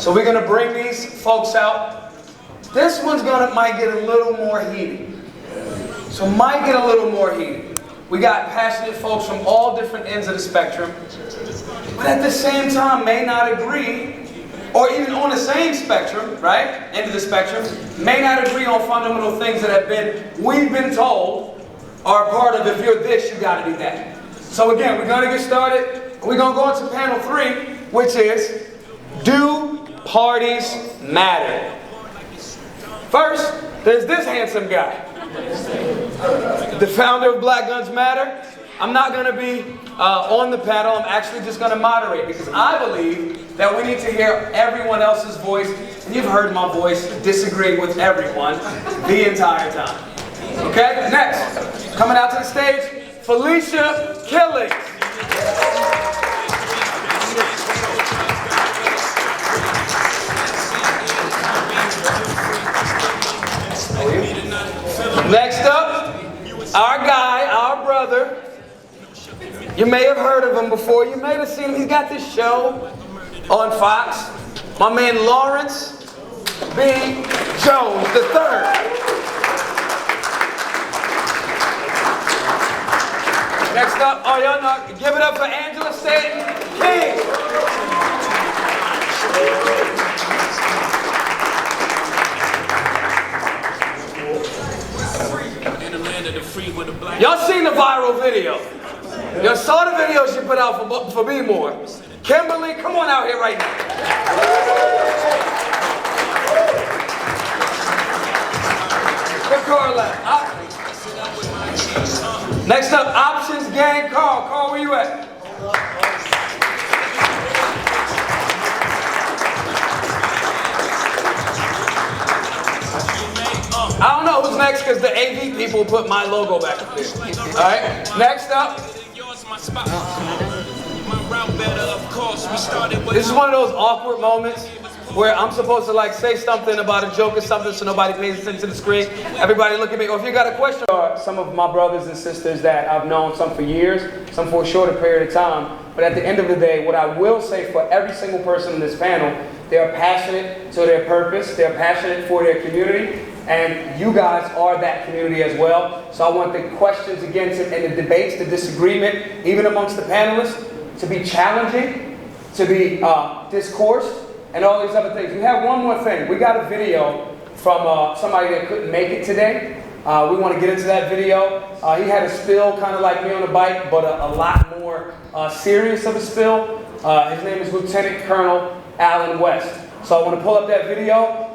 So we're going to bring these folks out. This one's might get a little more heated. So might get a little more heated. We got passionate folks from all different ends of the spectrum, but at the same time may not agree, or even on the same spectrum, right, end of the spectrum, may not agree on fundamental things that we've been told are a part of, if you're this, you got to be that. So again, we're going to get started. We're going to go into panel 3, which is, do parties matter? First, there's this handsome guy, the founder of Black Guns Matter. I'm not going to be on the panel. I'm actually just going to moderate, because I believe that we need to hear everyone else's voice. And you've heard my voice disagree with everyone the entire time. Okay? Next, coming out to the stage, Felicia Killing. Next up, our guy, our brother. You may have heard of him before. You may have seen him. He's got this show on Fox. My man Lawrence B. Jones III. Next up, oh y'all know, give it up for Angela Stanton-King. Y'all seen the viral video. Y'all saw the video she put out for Be More. Kimberly, come on out here right now. Good Carl. Next up, Options Gang Carl. Carl, where you at? I don't know who's next, because the AV people put my logo back up there. Alright, next up. This is one of those awkward moments where I'm supposed to like say something about a joke or something so nobody pays attention to the screen. Everybody look at me. Or if you got a question. Some of my brothers and sisters that I've known, some for years, some for a shorter period of time. But at the end of the day, what I will say for every single person in this panel, they are passionate to their purpose. They're passionate for their community. And you guys are that community as well. So I want the questions against it and the debates, the disagreement, even amongst the panelists, to be challenging, to be discoursed, and all these other things. We have one more thing. We got a video from somebody that couldn't make it today. We want to get into that video. He had a spill kind of like me on a bike, but a lot more serious of a spill. His name is Lieutenant Colonel Alan West. So I want to pull up that video.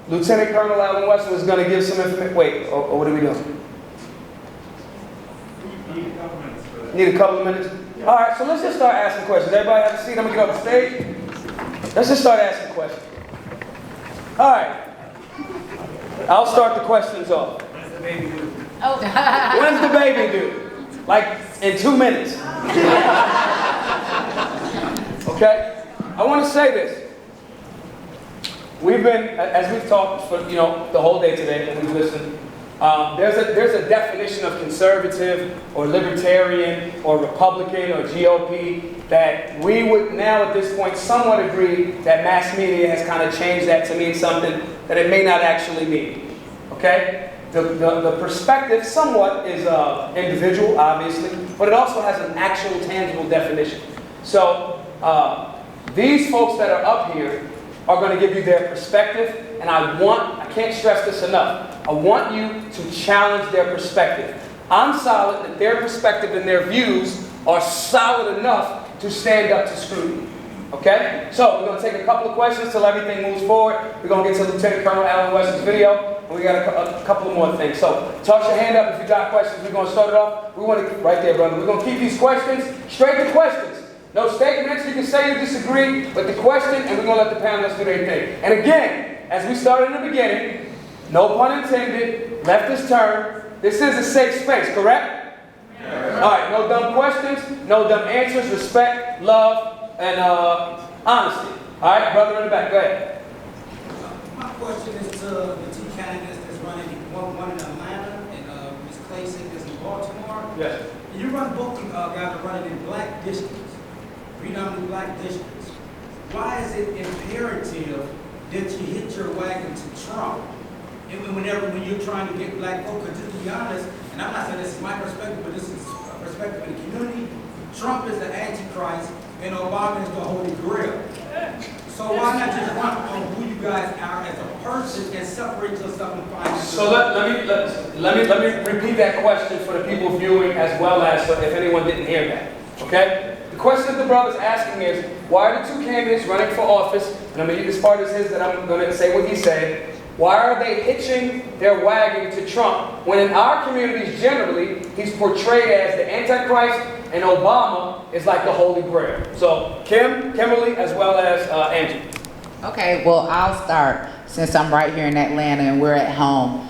Lieutenant Colonel Alan West was going to give some information. Wait, what are we doing? Need a couple of minutes? All right, so let's just start asking questions. Everybody have a seat? I'm going to get off the stage. Let's just start asking questions. All right. I'll start the questions off. What does the baby do? Oh. What does the baby do? Like in 2 minutes. Okay? I want to say this. We've been, as we've talked for the whole day today, and we've listened. There's a definition of conservative or libertarian or Republican or GOP that we would now at this point somewhat agree that mass media has kind of changed that to mean something that it may not actually mean. Okay? The perspective somewhat is individual, obviously, but it also has an actual tangible definition. So these folks that are up here are going to give you their perspective, and I can't stress this enough, I want you to challenge their perspective. I'm solid that their perspective and their views are solid enough to stand up to scrutiny. Okay? So we're going to take a couple of questions till everything moves forward. We're going to get to Lieutenant Colonel Alan West's video, and we got a couple of more things. So toss your hand up if you got questions. We're going to start it off. We want to, right there, brother. We're going to keep these questions straight to questions. No statements, you can say you disagree, but the question, and we're going to let the panelists do their thing. And again, as we started in the beginning, no pun intended, leftist term, this is a safe space, correct? Yeah. All right, no dumb questions, no dumb answers, respect, love, and honesty. All right, brother in the back, go ahead. My question is to the two candidates that's running, one in Atlanta and Ms. Clayson is in Baltimore. Yes. You run both guys are running in black districts. Predominantly black districts. why is it imperative that you hit your wagon to Trump? And when you're trying to get black folk, because to be honest, and I'm not saying this is my perspective, but this is a perspective of the community, Trump is the Antichrist and Obama is the Holy Grail. So why not just run on who you guys are as a person and separate yourself and find yourself? So let me repeat that question for the people viewing as well as for if anyone didn't hear that. Okay? The question that the brother's asking is, why are the two candidates running for office, and I'm going to use this part as his that I'm going to say what he said, why are they hitching their wagon to Trump when in our communities generally he's portrayed as the Antichrist and Obama is like the Holy Grail? So Kimberly as well as Andrew. Okay, well I'll start since I'm right here in Atlanta and we're at home.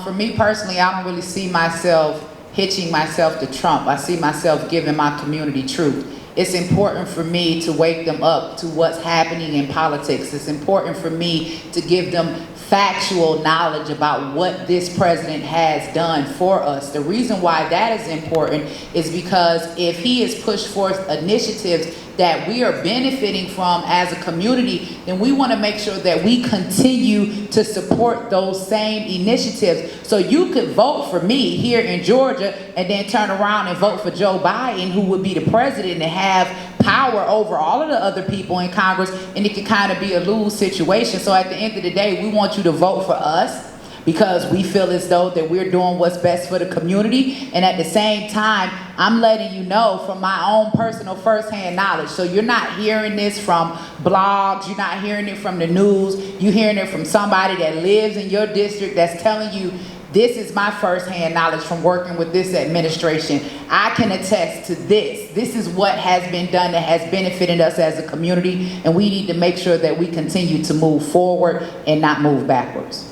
For me personally, I don't really see myself hitching myself to Trump. I see myself giving my community truth. It's important for me to wake them up to what's happening in politics. It's important for me to give them factual knowledge about what this president has done for us. The reason why that is important is because if he has pushed forth initiatives that we are benefiting from as a community, then we want to make sure that we continue to support those same initiatives. So you could vote for me here in Georgia and then turn around and vote for Joe Biden, who would be the president and have power over all of the other people in Congress, and it could kind of be a lose situation. So at the end of the day, we want you to vote for us because we feel as though that we're doing what's best for the community. And at the same time, I'm letting you know from my own personal firsthand knowledge. So you're not hearing this from blogs, you're not hearing it from the news, you're hearing it from somebody that lives in your district that's telling you, this is my firsthand knowledge from working with this administration. I can attest to this. This is what has been done that has benefited us as a community, and we need to make sure that we continue to move forward and not move backwards.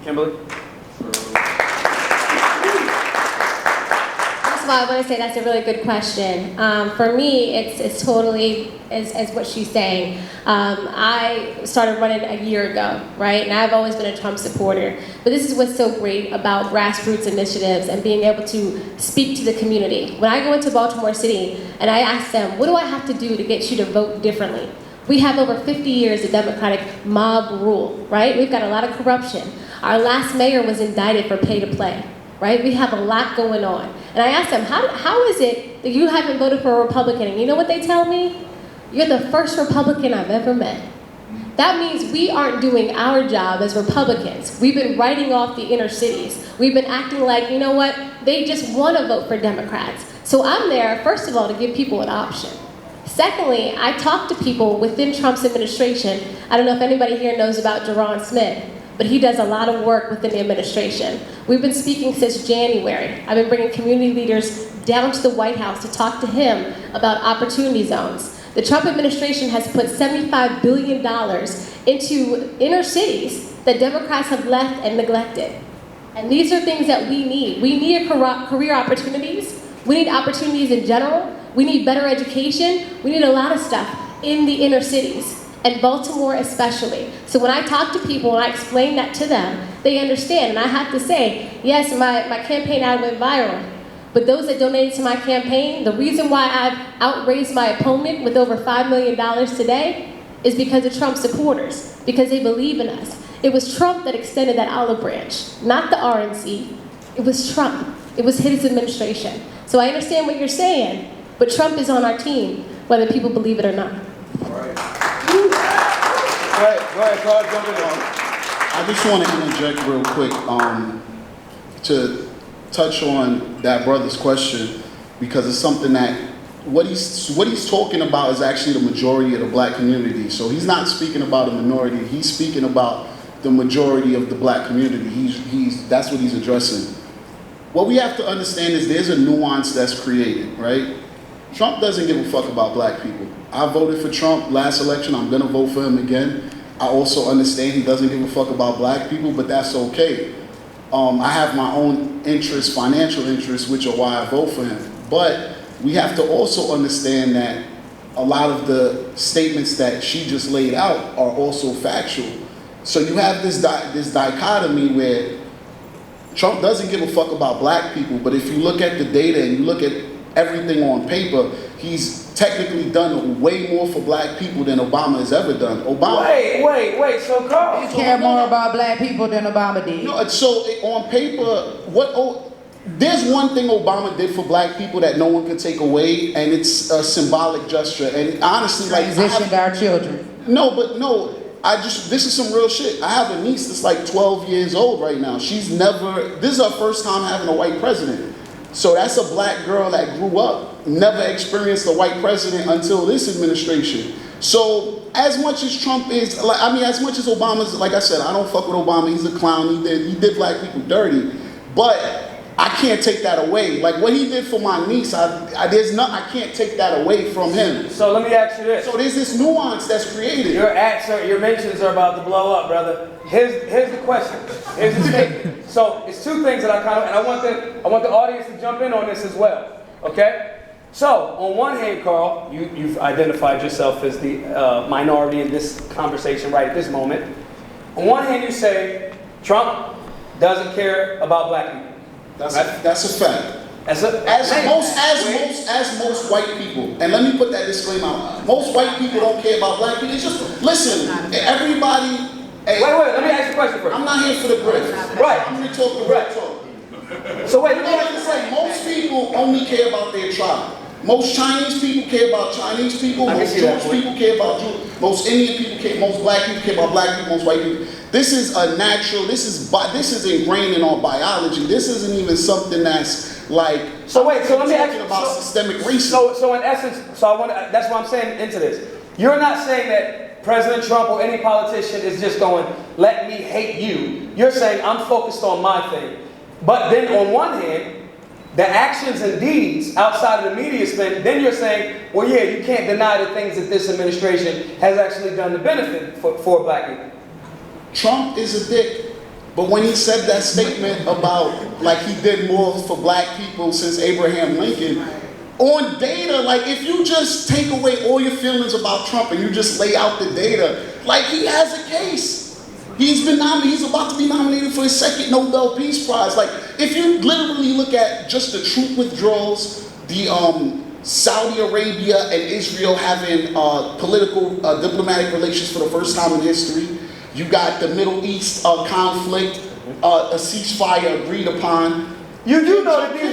Kimberly? First of all, I want to say that's a really good question. For me, it's totally as what she's saying. I started running a year ago, right? And I've always been a Trump supporter. But this is what's so great about grassroots initiatives and being able to speak to the community. When I go into Baltimore City and I ask them, what do I have to do to get you to vote differently? We have over 50 years of Democratic mob rule, right? We've got a lot of corruption. Our last mayor was indicted for pay to play, right? We have a lot going on. And I asked them, how is it that you haven't voted for a Republican? And you know what they tell me? You're the first Republican I've ever met. That means we aren't doing our job as Republicans. We've been writing off the inner cities. We've been acting like, you know what, they just want to vote for Democrats. So I'm there, first of all, to give people an option. Secondly, I talk to people within Trump's administration. I don't know if anybody here knows about Derangement Smith, but he does a lot of work within the administration. We've been speaking since January. I've been bringing community leaders down to the White House to talk to him about opportunity zones. The Trump administration has put $75 billion into inner cities that Democrats have left and neglected. And these are things that we need. We need career opportunities. We need opportunities in general. We need better education. We need a lot of stuff in the inner cities, and Baltimore especially. So when I talk to people and I explain that to them, they understand. And I have to say, yes, my campaign ad went viral. But those that donated to my campaign, the reason why I've outraised my opponent with over $5 million today is because of Trump supporters, because they believe in us. It was Trump that extended that olive branch, not the RNC. It was Trump. It was his administration. So I understand what you're saying, but Trump is on our team, whether people believe it or not. All right. Go ahead, Carl, jump in on. I just want to interject real quick to touch on that brother's question, because it's something that what he's talking about is actually the majority of the black community. So he's not speaking about a minority. He's speaking about the majority of the black community. That's what he's addressing. What we have to understand is there's a nuance that's created, right? Trump doesn't give a fuck about black people. I voted for Trump last election. I'm going to vote for him again. I also understand he doesn't give a fuck about black people, but that's okay. I have my own interests, financial interests, which are why I vote for him. But we have to also understand that a lot of the statements that she just laid out are also factual. So you have this dichotomy where Trump doesn't give a fuck about black people, but if you look at the data and you look at everything on paper, he's technically done way more for black people than Obama has ever done. Obama. Wait. So Carl, You care more about black people than Obama did. No, so on paper, there's one thing Obama did for black people that no one could take away, and it's a symbolic gesture. And honestly, Transitioned our children. This is some real shit. I have a niece that's like 12 years old right now. This is her first time having a white president. So that's a black girl that grew up, never experienced a white president until this administration. So as much as Trump is, as much as Obama's, like I said, I don't fuck with Obama. He's a clown. He did black people dirty. But I can't take that away. Like what he did for my niece, I can't take that away from him. So let me ask you this. So there's this nuance that's created. Your mentions are about to blow up, brother. Here's the question. Here's the statement. So it's two things that and I want the audience to jump in on this as well. Okay? So on one hand, Carl, you've identified yourself as the minority in this conversation right at this moment. On one hand, you say Trump doesn't care about black people. That's a fact. As most white people, and let me put that disclaimer out. Most white people don't care about black people. It's just, listen, everybody. Hey, wait, let me ask you a question first. I'm not here for the grift. Right. I'm here to talk the real talk. So wait, most people only care about their tribe. Most Chinese people care about Chinese people. Most Jewish people care about Jews. Most Indian people care. Most black people care about black people. Most white people. This is a natural. This is ingrained in our biology. This isn't even something that's like. So let me ask you about systemic racism. So in essence, that's what I'm saying into this. You're not saying that President Trump or any politician is just going, let me hate you. You're saying I'm focused on my thing. But then on one hand, the actions and deeds outside of the media spin, then you're saying, well, yeah, you can't deny the things that this administration has actually done to benefit for black people. Trump is a dick. But when he said that statement about, like, he did more for black people since Abraham Lincoln, on data, like, if you just take away all your feelings about Trump and you just lay out the data, like, he has a case. He's about to be nominated for his second Nobel Peace Prize. Like, if you literally look at just the troop withdrawals, the Saudi Arabia and Israel having political diplomatic relations for the first time in history, you got the Middle East conflict, a ceasefire agreed upon. You do know that these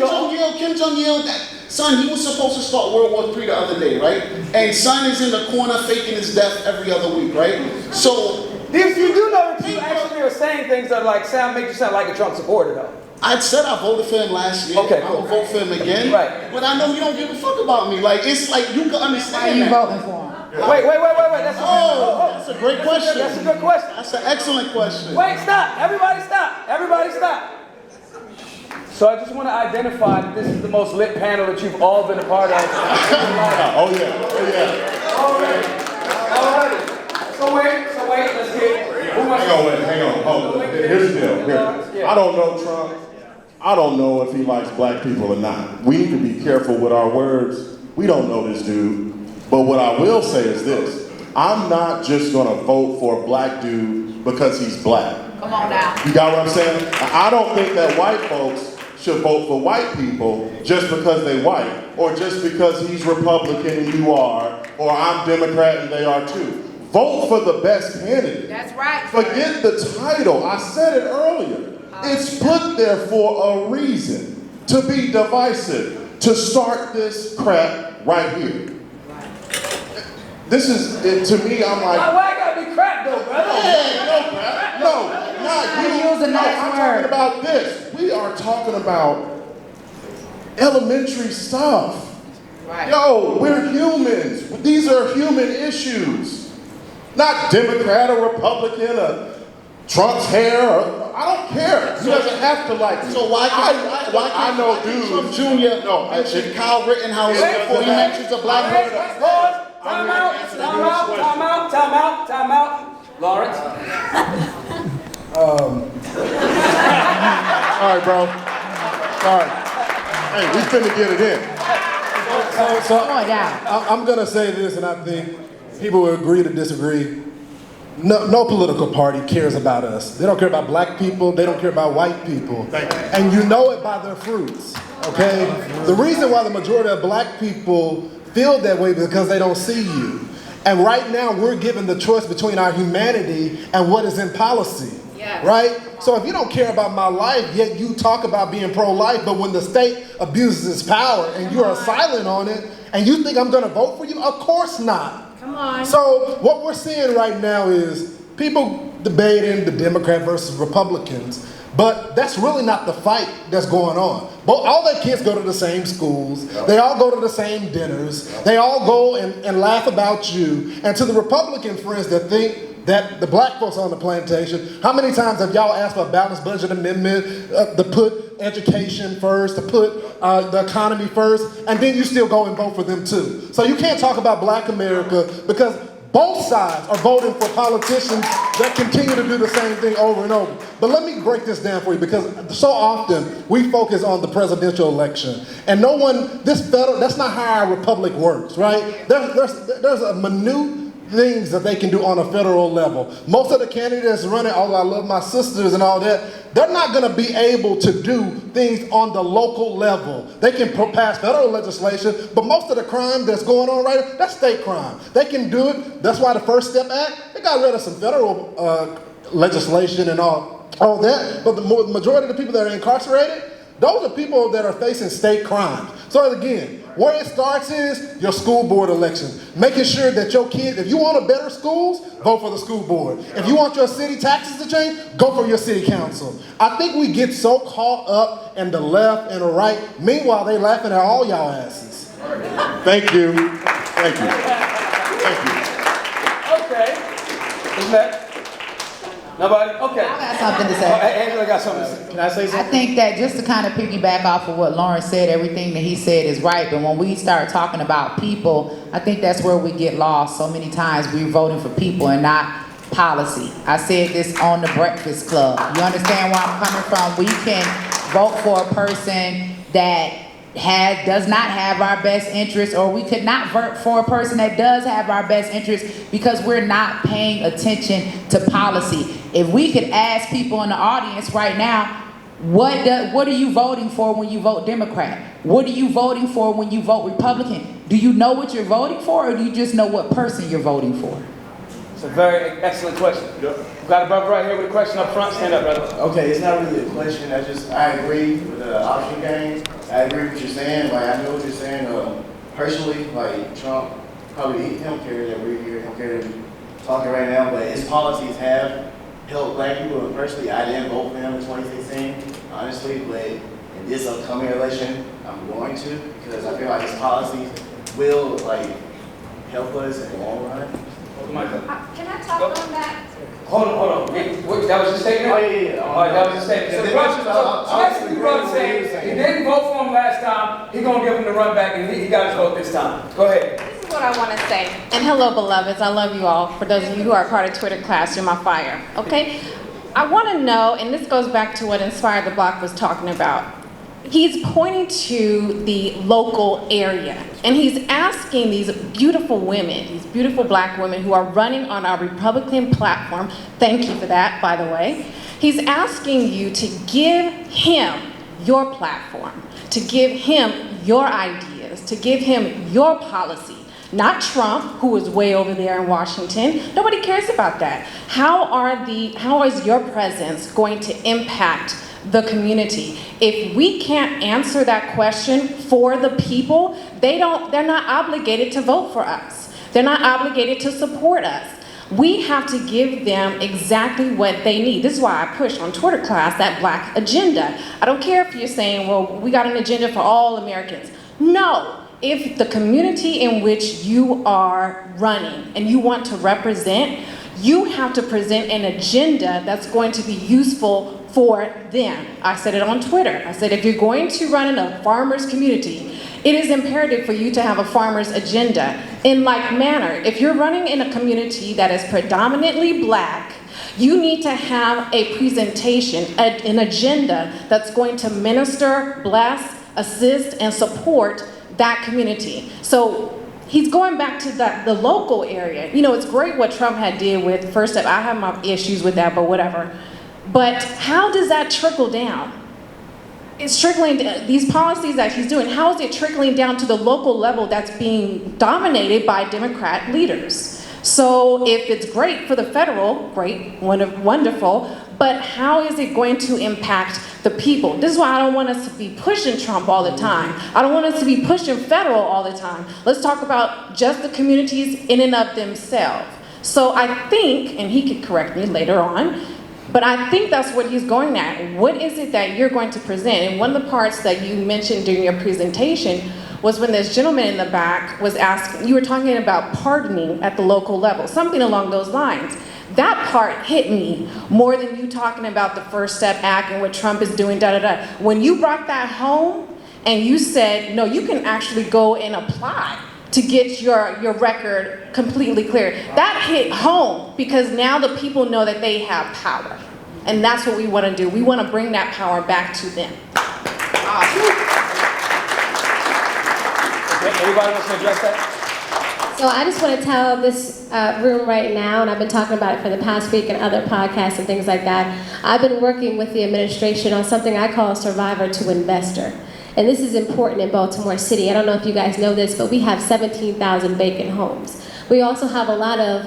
Kim Jong-il, son, he was supposed to start World War III the other day, right? And son is in the corner faking his death every other week, right? So you do know that you actually are saying things that make you sound like a Trump supporter, though. I said I voted for him last year. Okay, cool. I'll vote for him again. Right. But I know you don't give a fuck about me. Like, it's like you can understand. Why are you that. voting for him? Wait. That's That's a great question. That's a good question. That's an excellent question. Wait, stop. Everybody stop. So I just want to identify that this is the most lit panel that you've all been a part of. Oh yeah. Alright. So wait, let's get. Hang on. Oh, here's the deal. Here. I don't know Trump. I don't know if he likes black people or not. We need to be careful with our words. We don't know this dude. But what I will say is this. I'm not just gonna vote for a black dude because he's black. Come on now. You got what I'm saying? I don't think that white folks should vote for white people just because they white, or just because he's Republican and you are, or I'm Democrat and they are too. Vote for the best candidate. That's right. Forget the title. I said it earlier. It's put there for a reason, to be divisive, to start this crap right here. This is, to me, I'm like... Why gotta be crap though, brother? No, not you. Use a nice I'm word. talking about this. We are talking about elementary stuff. Right. Yo, we're humans. These are human issues. Not Democrat or Republican or Trump's hair. I don't care. He doesn't have to like me. So why can't I know dudes. Trump Jr. mention Kyle Rittenhouse before he mentions a black person? Pause. Time out. Lawrence. All right, bro. All right. Hey, we finna get it in. Come on down. I'm gonna say this, and I think people will agree to disagree. No political party cares about us. They don't care about black people. They don't care about white people. And you know it by their fruits, okay? The reason why the majority of black people feel that way because they don't see you. And right now, we're given the choice between our humanity and what is in policy. Yes. Right? So if you don't care about my life, yet you talk about being pro-life, but when the state abuses its power and you are silent on it, and you think I'm going to vote for you? Of course not. Come on. So what we're seeing right now is people debating the Democrat versus Republicans, but that's really not the fight that's going on. All their kids go to the same schools. They all go to the same dinners. They all go and laugh about you. And to the Republican friends that think that the black folks on the plantation, how many times have y'all asked for a balanced budget amendment to put education first, to put the economy first, and then you still go and vote for them too? So you can't talk about black America because both sides are voting for politicians that continue to do the same thing over and over. But let me break this down for you, because so often we focus on the presidential election. And that's not how our republic works, right? There's a minute things that they can do on a federal level. Most of the candidates running, although I love my sisters and all that, they're not going to be able to do things on the local level. They can pass federal legislation, but most of the crime that's going on right now, that's state crime. They can do it. That's why the First Step Act, they got rid of some federal legislation and all that, but the majority of the people that are incarcerated, those are people that are facing state crimes. So again, where it starts is your school board elections. Making sure that your kids, if you want a better schools, vote for the school board. If you want your city taxes to change, go for your city council. I think we get so caught up in the left and the right. Meanwhile, they laughing at all y'all asses. Thank you. Thank you. Thank you. Okay. Isn't that? Nobody? Okay. I got something to say. Angela got something to say. Can I say I something? think that just to kind of piggyback off of what Lawrence said, everything that he said is right. But when we start talking about people, I think that's where we get lost. So many times we're voting for people and not policy. I said this on the Breakfast Club. You understand where I'm coming from? We can vote for a person that does not have our best interest, or we could not vote for a person that does have our best interest because we're not paying attention to policy. If we could ask people in the audience right now, what are you voting for when you vote Democrat? What are you voting for when you vote Republican? Do you know what you're voting for, or do you just know what person you're voting for? It's a very excellent question. Yep. Got a brother right here with a question up front. Stand up, brother. Okay, it's not really a question. I agree with the option game. I agree with what you're saying. Like, I know what you're saying. Personally, like, Trump, probably he don't care that we're here. He don't care that we're talking right now. But his policies have helped black people. And personally, I didn't vote for him in 2016, honestly. But in this upcoming election, I'm going to, because I feel like his policies will, like, help us in the long run. Can I talk on that? Hold on. That was your statement? Oh, yeah. All right, that was your statement. So basically, brother saying, he didn't vote for him last time, he's going to give him the run back, and he got his vote this time. Go ahead. This is what I want to say. And hello, beloveds. I love you all. For those of you who are part of Twitter class, you're my fire. Okay? I want to know, and this goes back to what Inspire the Block was talking about. He's pointing to the local area, and he's asking these beautiful women, these beautiful black women who are running on our Republican platform, thank you for that, by the way. He's asking you to give him your platform, to give him your ideas, to give him your policy. Not Trump, who is way over there in Washington. Nobody cares about that. How is your presence going to impact the community? If we can't answer that question for the people, they're not obligated to vote for us. They're not obligated to support us. We have to give them exactly what they need. This is why I push on Twitter class that black agenda. I don't care if you're saying, well, we got an agenda for all Americans. No. If the community in which you are running and you want to represent, you have to present an agenda that's going to be useful for them. I said it on Twitter. I said, if you're going to run in a farmer's community, it is imperative for you to have a farmer's agenda. In like manner, if you're running in a community that is predominantly black, you need to have a presentation, an agenda that's going to minister, bless, assist, and support that community. So he's going back to the local area. You know, it's great what Trump had did with First Step. I have my issues with that, but whatever. But how does that trickle down? it's trickling, these policies that he's doing, how is it trickling down to the local level that's being dominated by Democrat leaders? So if it's great for the federal, great, wonderful, but how is it going to impact the people? This is why I don't want us to be pushing Trump all the time. I don't want us to be pushing federal all the time. Let's talk about just the communities in and of themselves. So I think, and he could correct me later on, but I think that's what he's going at. What is it that you're going to present? And one of the parts that you mentioned during your presentation was when this gentleman in the back was asking, you were talking about pardoning at the local level, something along those lines. That part hit me more than you talking about the First Step Act and what Trump is doing, da-da-da. When you brought that home and you said, no, you can actually go and apply to get your record completely clear. That hit home because now the people know that they have power. And that's what we want to do. We want to bring that power back to them. Okay, anybody wants to address that? So I just want to tell this room right now, and I've been talking about it for the past week and other podcasts and things like that. I've been working with the administration on something I call survivor to investor. And this is important in Baltimore City. I don't know if you guys know this, but we have 17,000 vacant homes. We also have a lot of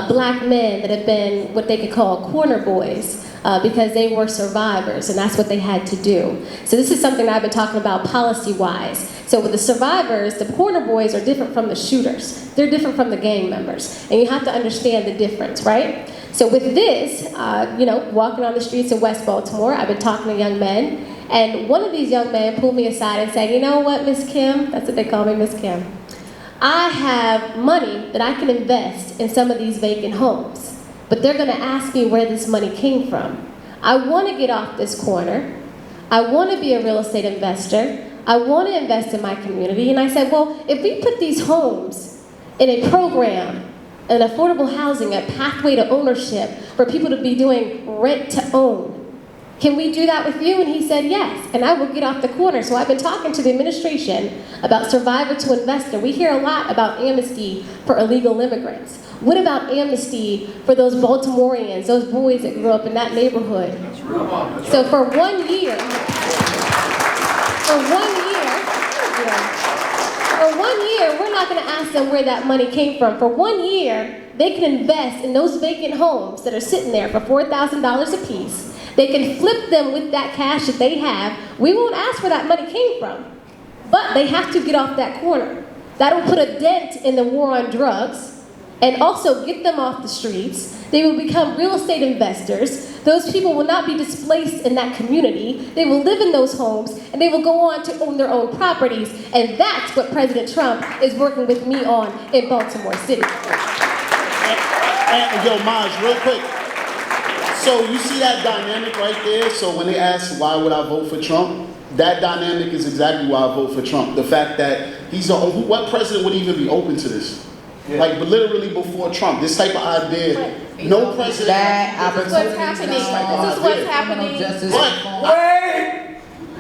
black men that have been what they could call corner boys because they were survivors, and that's what they had to do. So this is something I've been talking about policy-wise. So with the survivors, the corner boys are different from the shooters. They're different from the gang members, and you have to understand the difference, right? So with this, walking on the streets of West Baltimore, I've been talking to young men, and one of these young men pulled me aside and said, you know what, Miss Kim? That's what they call me, Miss Kim. I have money that I can invest in some of these vacant homes, but they're going to ask me where this money came from. I want to get off this corner. I want to be a real estate investor. I want to invest in my community. And I said, well, if we put these homes in a program, an affordable housing, a pathway to ownership for people to be doing rent to own, can we do that with you? And he said, yes, and I will get off the corner. So I've been talking to the administration about survivor to investor. We hear a lot about amnesty for illegal immigrants. What about amnesty for those Baltimoreans, those boys that grew up in that neighborhood? So for 1 year, we're not going to ask them where that money came from. For 1 year, they can invest in those vacant homes that are sitting there for $4,000 a piece. They can flip them with that cash that they have. We won't ask where that money came from, but they have to get off that corner. That'll put a dent in the war on drugs and also get them off the streets. They will become real estate investors. Those people will not be displaced in that community. They will live in those homes, and they will go on to own their own properties. And that's what President Trump is working with me on in Baltimore City. And yo, Maj, real quick. So you see that dynamic right there? So when they ask why would I vote for Trump, that dynamic is exactly why I vote for Trump. The fact that what president would even be open to this? Yeah. Like, but literally before Trump, this type of idea, no president. This is what's happening. This is what's happening. Wait!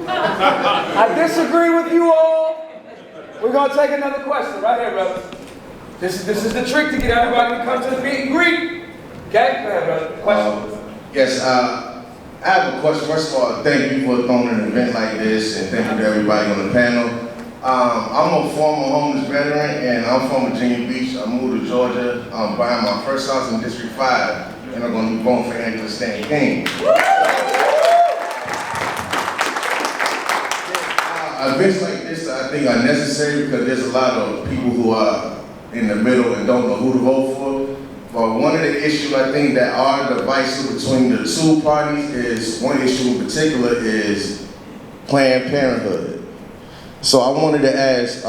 I disagree with you all. We're going to take another question right here, brother. This is the trick to get everybody to come to the meet and greet. Okay? Go ahead, brother. Question. Yes, I have a question. First of all, thank you for throwing an event like this, and thank you to everybody on the panel. I'm a former homeless veteran, and I'm from Virginia Beach. I moved to Georgia. I'm buying my first house in District 5, and I'm going to be voting for Angela Stanton-King. Events like this, I think, are necessary because there's a lot of people who are in the middle and don't know who to vote for. But one of the issues I think that are divisive between the two parties is, one issue in particular is Planned Parenthood. So I wanted to ask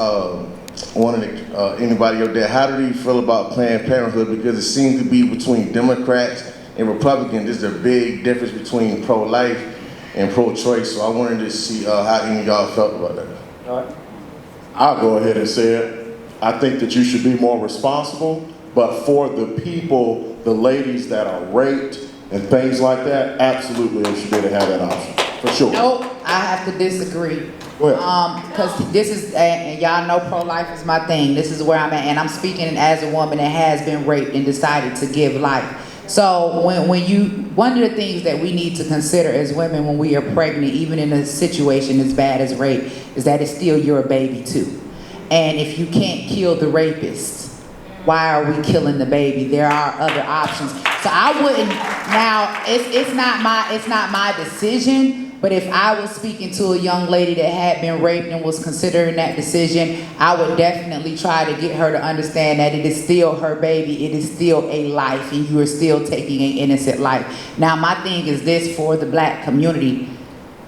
anybody up there, how do you feel about Planned Parenthood? Because it seems to be between Democrats and Republicans, there's a big difference between pro-life and pro-choice. So I wanted to see how any of y'all felt about that. All right. I'll go ahead and say it. I think that you should be more responsible, but for the people, the ladies that are raped and things like that, absolutely they should be able to have that option, for sure. Nope, I have to disagree. Because this is, and y'all know pro-life is my thing. This is where I'm at, and I'm speaking as a woman that has been raped and decided to give life. So one of the things that we need to consider as women when we are pregnant, even in a situation as bad as rape, is that it's still your baby too. And if you can't kill the rapist, why are we killing the baby? There are other options. So I wouldn't, now, it's not my decision, but if I was speaking to a young lady that had been raped and was considering that decision, I would definitely try to get her to understand that it is still her baby, it is still a life, and you are still taking an innocent life. Now, my thing is this for the black community,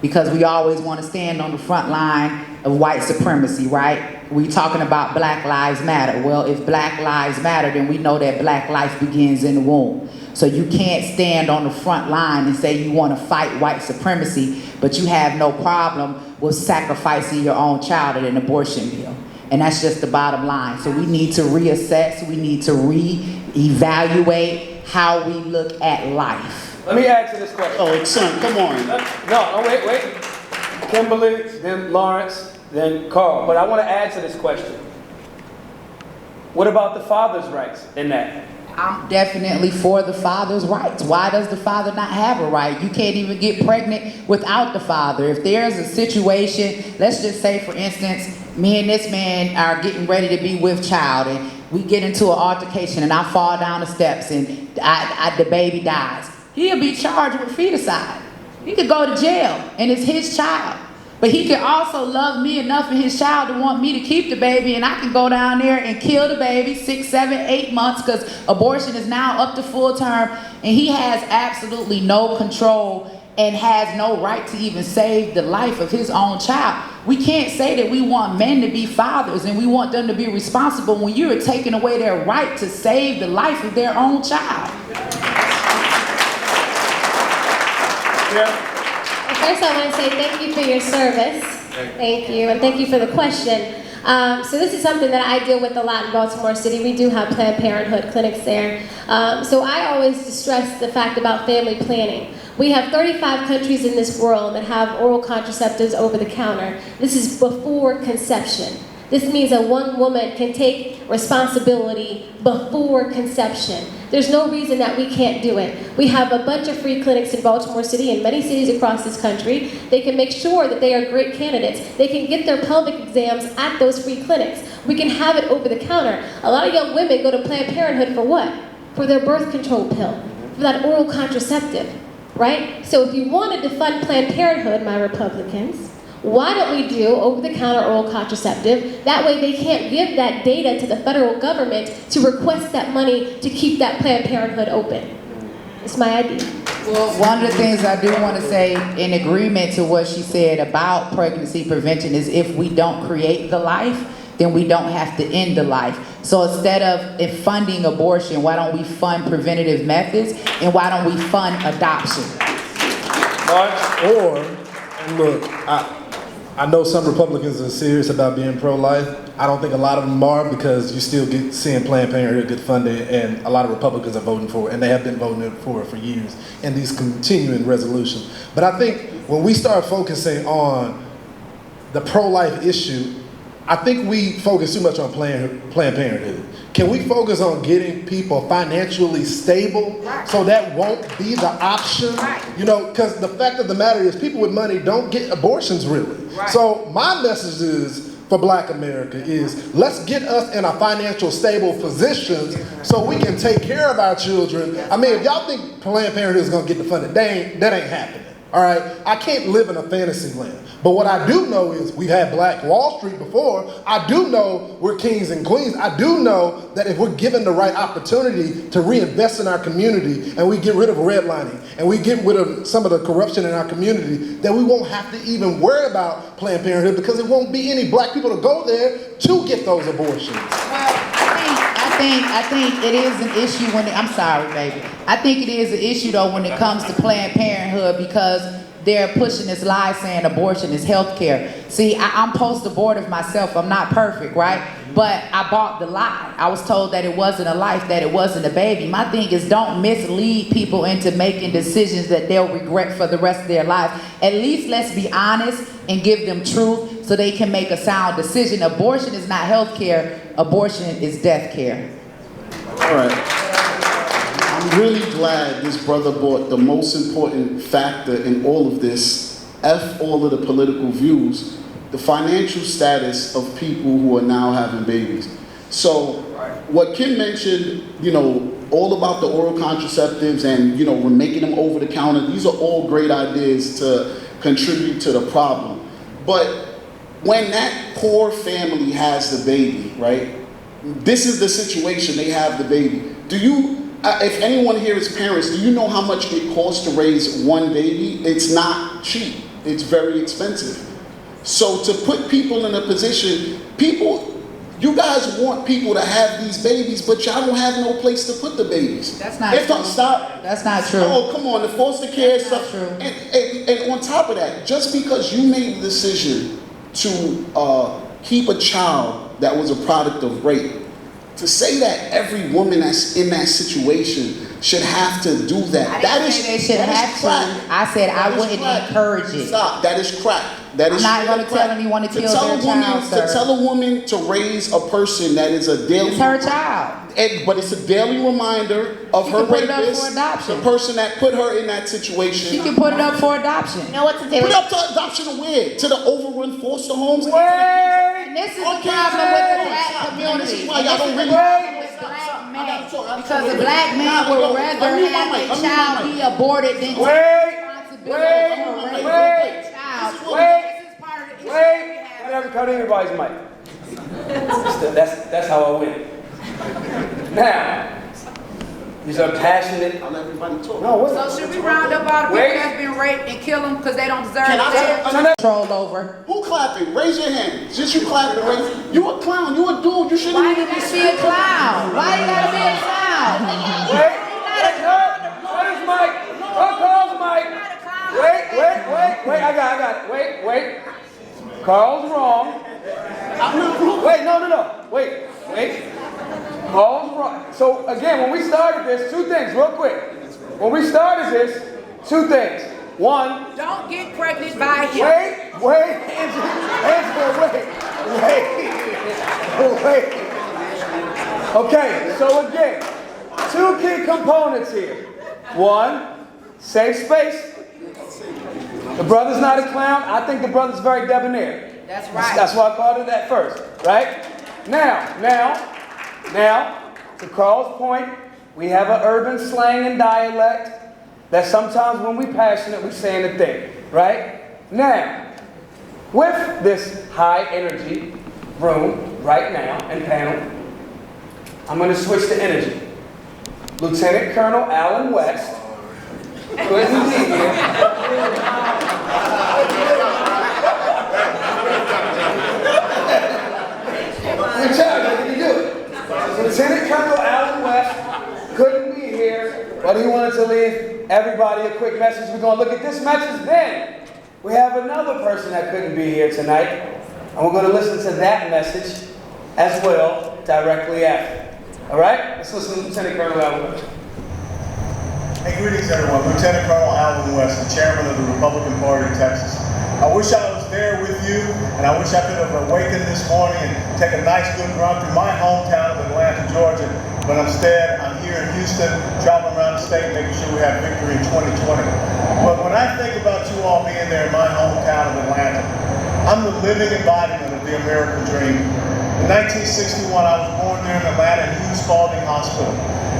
because we always want to stand on the front line of white supremacy, right? We talking about Black Lives Matter. Well, if Black Lives Matter, then we know that black life begins in the womb. So you can't stand on the front line and say you want to fight white supremacy, but you have no problem with sacrificing your own child in an abortion bill. And that's just the bottom line. So we need to reassess, we need to re-evaluate how we look at life. Let me add to this question. Oh, son, come on. No, wait. Kimberly, then Lawrence, then Carl. But I want to add to this question. What about the father's rights in that? I'm definitely for the father's rights. Why does the father not have a right? You can't even get pregnant without the father. If there's a situation, let's just say, for instance, me and this man are getting ready to be with child, and we get into an altercation, and I fall down the steps, and the baby dies. He'll be charged with feticide. He could go to jail, and it's his child. But he can also love me enough and his child to want me to keep the baby, and I can go down there and kill the baby 6, 7, 8 months, because abortion is now up to full term, and he has absolutely no control and has no right to even save the life of his own child. We can't say that we want men to be fathers and we want them to be responsible when you're taking away their right to save the life of their own child. Yeah. First, I want to say thank you for your service. Thank you, and thank you for the question. So this is something that I deal with a lot in Baltimore City. We do have Planned Parenthood clinics there. So I always stress the fact about family planning. We have 35 countries in this world that have oral contraceptives over the counter. This is before conception. This means that one woman can take responsibility before conception. There's no reason that we can't do it. We have a bunch of free clinics in Baltimore City and many cities across this country. They can make sure that they are great candidates. They can get their pelvic exams at those free clinics. We can have it over the counter. A lot of young women go to Planned Parenthood for what? For their birth control pill, for that oral contraceptive, right? So if you wanted to fund Planned Parenthood, my Republicans, why don't we do over-the-counter oral contraceptive? That way they can't give that data to the federal government to request that money to keep that Planned Parenthood open. It's my idea. Well, one of the things I do want to say in agreement to what she said about pregnancy prevention is if we don't create the life, then we don't have to end the life. So instead of funding abortion, why don't we fund preventative methods, and why don't we fund adoption? Or, look, I know some Republicans are serious about being pro-life. I don't think a lot of them are, because you still get seeing Planned Parenthood get funded, and a lot of Republicans are voting for it, and they have been voting for it for years in these continuing resolutions. But I think when we start focusing on the pro-life issue, I think we focus too much on Planned Parenthood. Can we focus on getting people financially stable so that won't be the option? You know, because the fact of the matter is people with money don't get abortions really. So my message is for Black America is let's get us in a financial stable position so we can take care of our children. I mean, if y'all think Planned Parenthood is going to get the funding, that ain't happening. All right, I can't live in a fantasy land. But what I do know is we've had Black Wall Street before. I do know we're kings and queens. I do know that if we're given the right opportunity to reinvest in our community, and we get rid of redlining, and we get rid of some of the corruption in our community, that we won't have to even worry about Planned Parenthood, because there won't be any Black people to go there to get those abortions. I think it is an issue I'm sorry, baby. I think it is an issue though when it comes to Planned Parenthood, because they're pushing this lie saying abortion is health care. See, I'm post-abortive myself. I'm not perfect, right? But I bought the lie. I was told that it wasn't a life, that it wasn't a baby. My thing is don't mislead people into making decisions that they'll regret for the rest of their lives. At least let's be honest and give them truth so they can make a sound decision. Abortion is not health care. Abortion is death care. All right. I'm really glad this brother brought the most important factor in all of this, F all of the political views, the financial status of people who are now having babies. So what Kim mentioned, you know, all about the oral contraceptives and, you know, we're making them over the counter, these are all great ideas to contribute to the problem. But when that poor family has the baby, right, this is the situation, they have the baby. Do you, if anyone here is parents, do you know how much it costs to raise one baby? It's not cheap, it's very expensive. So to put people in a position, you guys want people to have these babies, but y'all don't have no place to put the babies. That's not true. Stop. That's not true. Oh, come on, the foster care stuff. True. And on top of that, just because you made the decision to keep a child that was a product of rape, to say that every woman that's in that situation should have to do that. I didn't say they should have to. I said I wouldn't encourage it. Stop. That is crack. That is I'm not going to tell anyone to kill their child, sir. To tell a woman to raise a person that is a daily... It's her child. But it's a daily reminder of She her can put it up rapist, for adoption. the person that put her in that situation. She can put it up for adoption. You know what's the daily? Put it up to adoption to where? To the overrun foster homes? And this is the Okay, problem with the black This community. is why y'all don't really... Because the black man would rather have a child be aborted than to take responsibility for raising a child. Wait, whatever, cut everybody's mic. That's how I win. Now, these are passionate. I'll let everybody talk. No, what? So should we round up all the people that's been raped and kill them because they don't deserve Can I that? Control over. Who clapping? Raise your hand. Just you clapping, raise. You a clown. You a dude. You shouldn't Why even you gotta be a clown? Why you gotta be a clown? Wait, what is Mike? What calls Mike? Wait, I got it. Wait. Carl's wrong. Wait, no. Wait. Carl's wrong. So again, when we started this, two things, real quick. When we started this, two things. One. Don't get pregnant by him. Wait. Okay, so again, two key components here. One, safe space. The brother's not a clown. I think the brother's very debonair. That's right. That's why I called it that first, right? Now, to Carl's point, we have an urban slang and dialect that sometimes when we passionate, we saying a thing, right? Now, with this high energy room right now and panel, I'm going to switch to energy. Lieutenant Colonel Alan West couldn't be here. Lieutenant Colonel Alan West couldn't be here, but he wanted to leave everybody a quick message. We're going to look at this message. Then we have another person that couldn't be here tonight, and we're going to listen to that message as well directly after. All right? Let's listen to Lieutenant Colonel Alan West. Hey, greetings everyone. Lieutenant Colonel Alan West, the chairman of the Republican Party of Texas. I wish I was there with you, and I wish I could have awakened this morning and take a nice good run through my hometown of Atlanta, Georgia. But instead, I'm here in Houston, traveling around the state, making sure we have victory in 2020. But when I think about you all being there in my hometown of Atlanta, I'm the living embodiment of the American dream. In 1961, I was born there in Atlanta in Hughes Spalding Hospital.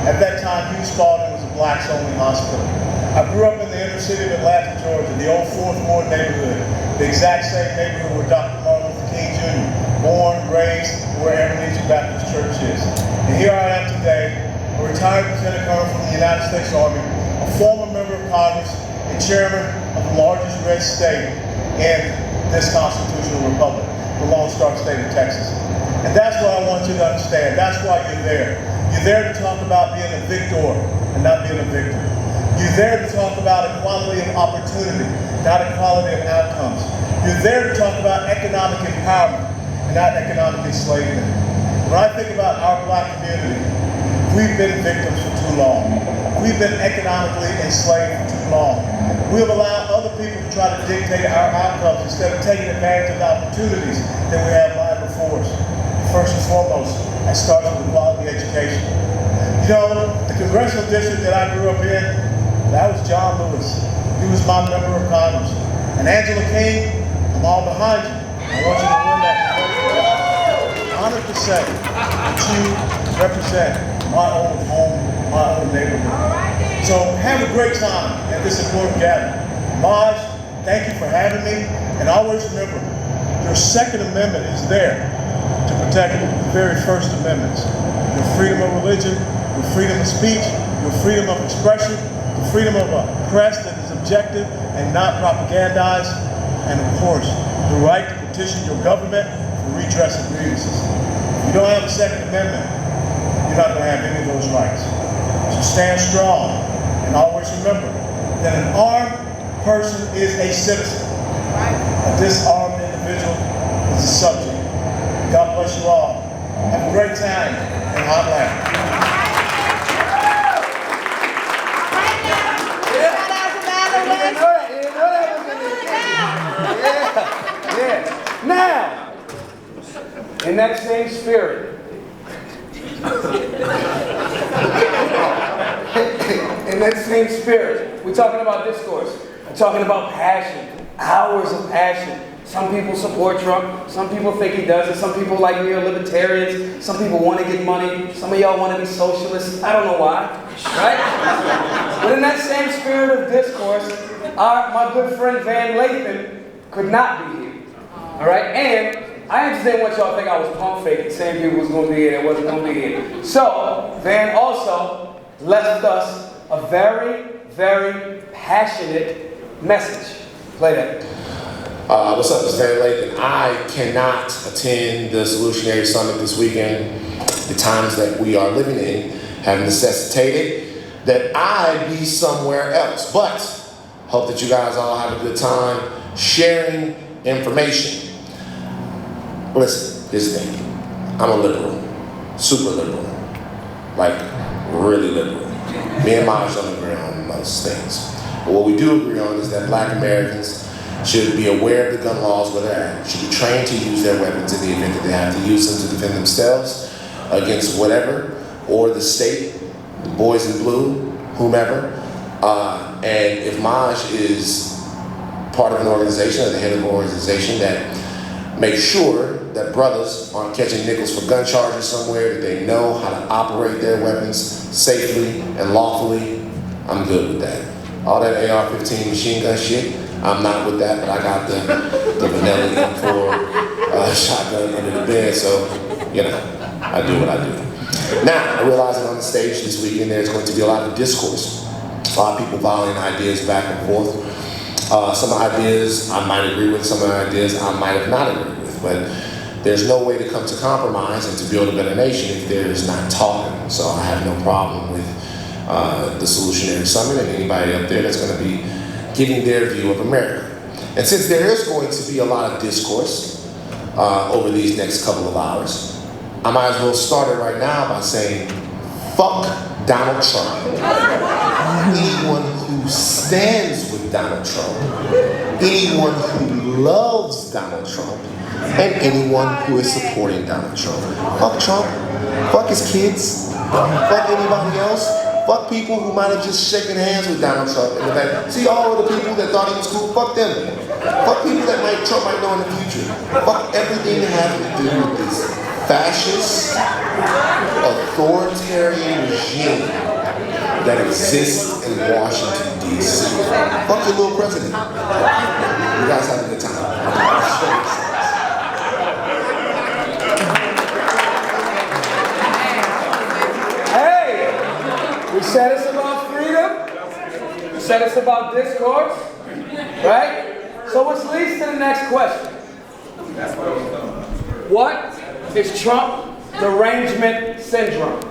At that time, Hughes Spalding was a blacks-only hospital. I grew up in the inner city of Atlanta, Georgia, the old 4th Ward neighborhood, the exact same neighborhood where Dr. Martin Luther King Jr. born, raised, where Ebenezer Baptist Church is. And here I am today, a retired lieutenant colonel from the United States Army, a former member of Congress, and chairman of the largest red state in this constitutional republic, the Lone Star State of Texas. And that's what I want you to understand. That's why you're there. You're there to talk about being a victor and not being a victim. You're there to talk about equality of opportunity, not equality of outcomes. You're there to talk about economic empowerment and not economic enslavement. When I think about our black community, we've been victims for too long. We've been economically enslaved for too long. We have allowed other people to try to dictate our outcomes instead of taking advantage of the opportunities that we have lying before us. First and foremost, that starts with quality education. You know, the congressional district that I grew up in, that was John Lewis. He was my member of Congress. And Angela King, I'm all behind you. I want you to win that. I'm honored to say that you represent my own home, my own neighborhood. So have a great time at this important gathering. Maj, thank you for having me. And always remember, your Second Amendment is there to protect the very First Amendments. Your freedom of religion, your freedom of speech, your freedom of expression, the freedom of a press that is objective and not propagandized, and of course, the right to petition your government for redress of grievances. If you don't have a Second Amendment, you're not going to have any of those rights. So stand strong, and always remember that an armed person is a citizen. A disarmed individual is a subject. God bless you all. Have a great time in Hot Land. Yeah. Now, in that same spirit, we're talking about discourse. We're talking about passion, hours of passion. Some people support Trump. Some people think he doesn't. Some people like me are libertarians. Some people want to get money. Some of y'all want to be socialists. I don't know why, right? But in that same spirit of discourse, my good friend Van Lathan could not be here. All right? And I just didn't want y'all to think I was pump faking, saying people was going to be here and wasn't going to be here. So, Van also left us a very, very passionate message. Play that. What's up, it's Van Lathan. I cannot attend the Solutionary Summit this weekend. The times that we are living in have necessitated that I be somewhere else. But hope that you guys all have a good time sharing information. Listen, this thing. I'm a liberal. Super liberal. Like, really liberal. Me and Maj don't agree on most things. But what we do agree on is that Black Americans should be aware of the gun laws where they're at, should be trained to use their weapons in the event that they have to use them to defend themselves against whatever, or the state, the boys in blue, whomever. And if Maj is part of an organization, or the head of an organization that makes sure that brothers aren't catching nickels for gun charges somewhere, that they know how to operate their weapons safely and lawfully, I'm good with that. All that AR-15 machine gun shit, I'm not with that, but I got the vanilla M4 shotgun under the bed, so, you know, I do what I do. Now, I realize that on the stage this weekend there's going to be a lot of discourse. A lot of people volleying ideas back and forth. Some ideas I might agree with, some of the ideas I might have not agreed with, but there's no way to come to compromise and to build a better nation if there is not talking. So I have no problem with the Solutionary Summit and anybody up there that's going to be giving their view of America. And since there is going to be a lot of discourse over these next couple of hours, I might as well start it right now by saying, fuck Donald Trump. Anyone who stands with Donald Trump, anyone who loves Donald Trump, and anyone who is supporting Donald Trump. Fuck Trump, fuck his kids, fuck anybody else. Fuck people who might have just shaken hands with Donald Trump in the back. See all of the people that thought he was cool, fuck them. Fuck people that Trump might know in the future. Fuck everything that has to do with this fascist, authoritarian regime that exists in Washington, D.C. Fuck your little president. You guys have a good time. We said it's about freedom. We said it's about discourse. Right? So which leads to the next question. What is Trump derangement syndrome?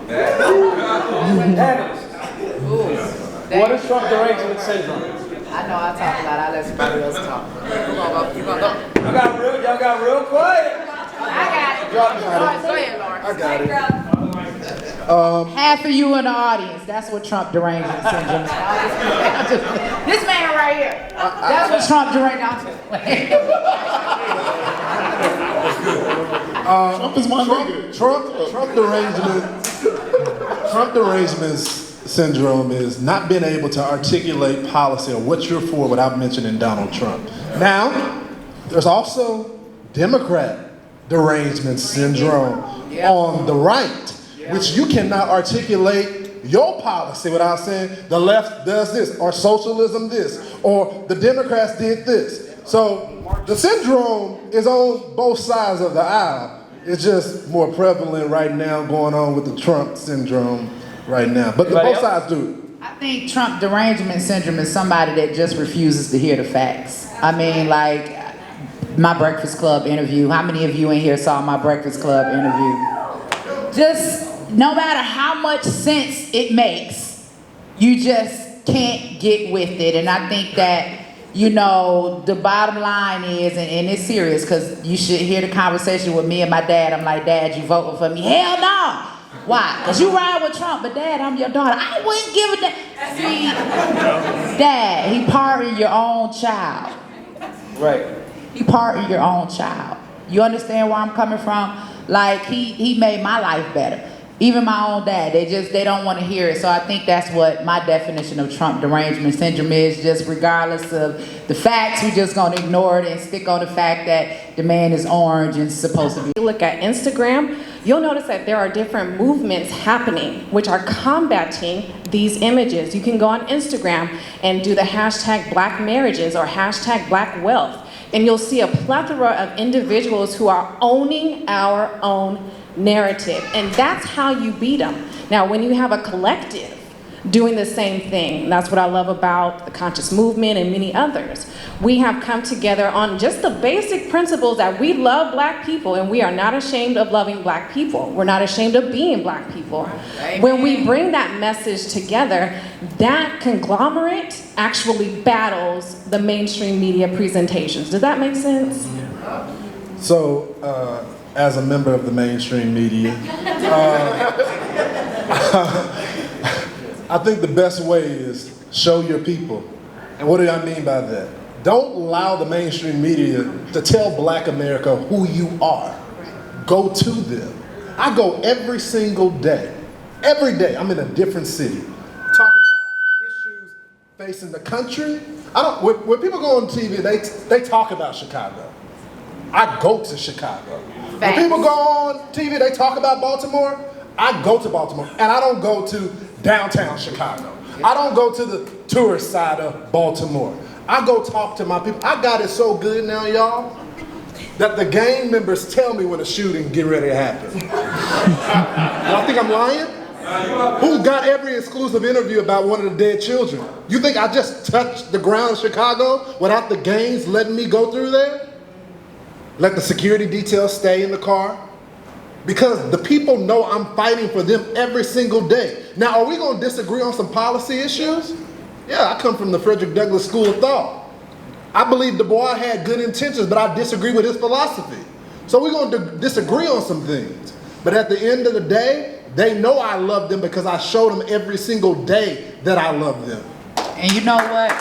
Analysts. What is Trump derangement syndrome? I know I talk a lot. I'll let somebody else talk. You gonna go? Y'all got real quiet. I got it. Go ahead, Lawrence. I got it. Half of you in the audience, that's what Trump derangement syndrome is. This man right here, that's what Trump derangement Trump is my nigga. Trump derangement. Trump derangement syndrome is not being able to articulate policy or what you're for without mentioning Donald Trump. Now, there's also Democrat derangement syndrome on the right, which you cannot articulate your policy without saying the left does this, or socialism this, or the Democrats did this. So the syndrome is on both sides of the aisle. It's just more prevalent right now going on with the Trump syndrome right now. But both sides do it. I think Trump derangement syndrome is somebody that just refuses to hear the facts. I mean, like, my Breakfast Club interview. How many of you in here saw my Breakfast Club interview? Just, no matter how much sense it makes, you just can't get with it. And I think that, you know, the bottom line is, and it's serious, because you should hear the conversation with me and my dad. I'm like, Dad, you voting for me? Hell no! Why? Because you ride with Trump, but Dad, I'm your daughter. I wouldn't give a damn. See, Dad, he parting your own child. Right. He parting your own child. You understand where I'm coming from? Like, he made my life better. Even my own dad, they don't want to hear it. So I think that's what my definition of Trump derangement syndrome is. Just regardless of the facts, we're just going to ignore it and stick on the fact that the man is orange and supposed to be. If you look at Instagram, you'll notice that there are different movements happening which are combating these images. You can go on Instagram and do the hashtag Black marriages or hashtag Black wealth, and you'll see a plethora of individuals who are owning our own narrative, and that's how you beat them. Now, when you have a collective doing the same thing, that's what I love about the conscious movement and many others. We have come together on just the basic principles that we love Black people, and we are not ashamed of loving Black people. We're not ashamed of being Black people. When we bring that message together, that conglomerate actually battles the mainstream media presentations. Does that make sense? So, as a member of the mainstream media, I think the best way is show your people. And what do I mean by that? Don't allow the mainstream media to tell Black America who you are. Go to them. I go every single day. Every day, I'm in a different city, talking about issues facing the country. When people go on TV, they talk about Chicago. I go to Chicago. When people go on TV, they talk about Baltimore. I go to Baltimore, and I don't go to downtown Chicago. I don't go to the tourist side of Baltimore. I go talk to my people. I got it so good now, y'all, that the gang members tell me when a shooting get ready to happen. Y'all think I'm lying? Who got every exclusive interview about one of the dead children? You think I just touched the ground in Chicago without the gangs letting me go through there? Let the security detail stay in the car? Because the people know I'm fighting for them every single day. Now, are we going to disagree on some policy issues? Yeah, I come from the Frederick Douglass School of Thought. I believe Du Bois had good intentions, but I disagree with his philosophy. So we're going to disagree on some things. But at the end of the day, they know I love them because I show them every single day that I love them. And you know what?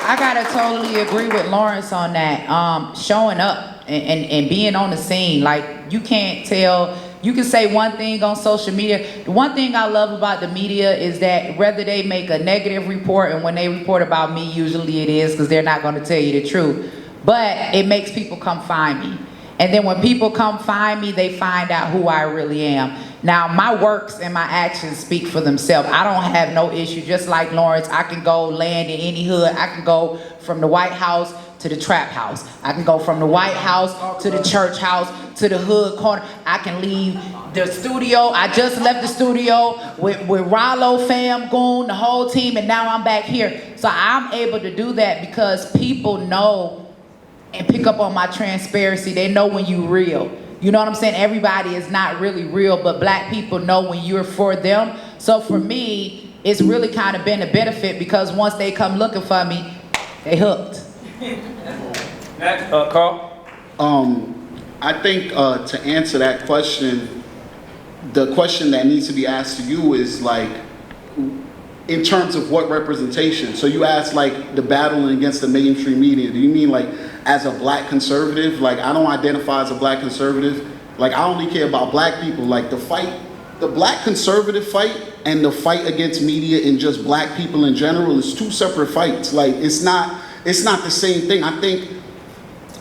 I gotta totally agree with Lawrence on that. Showing up and being on the scene. Like, you can't tell, you can say one thing on social media. The one thing I love about the media is that whether they make a negative report, and when they report about me, usually it is because they're not gonna tell you the truth, but it makes people come find me. And then when people come find me, they find out who I really am. Now, my works and my actions speak for themselves. I don't have no issue. Just like Lawrence, I can go land in any hood. I can go from the White House to the trap house. I can go from the White House to the church house to the hood corner. I can leave the studio. I just left the studio with Rollo, Fam, Goon, the whole team, and now I'm back here. So I'm able to do that because people know and pick up on my transparency. They know when you real. You know what I'm saying? Everybody is not really real, but Black people know when you're for them. So for me, it's really kind of been a benefit because once they come looking for me, they hooked. Next, Carl. I think to answer that question, the question that needs to be asked to you is like, in terms of what representation? So you asked like the battling against the mainstream media. Do you mean like as a Black conservative? Like, I don't identify as a Black conservative. Like, I only care about Black people. Like, the fight the black conservative fight and the fight against media and just black people in general is two separate fights. Like, it's not the same thing. I think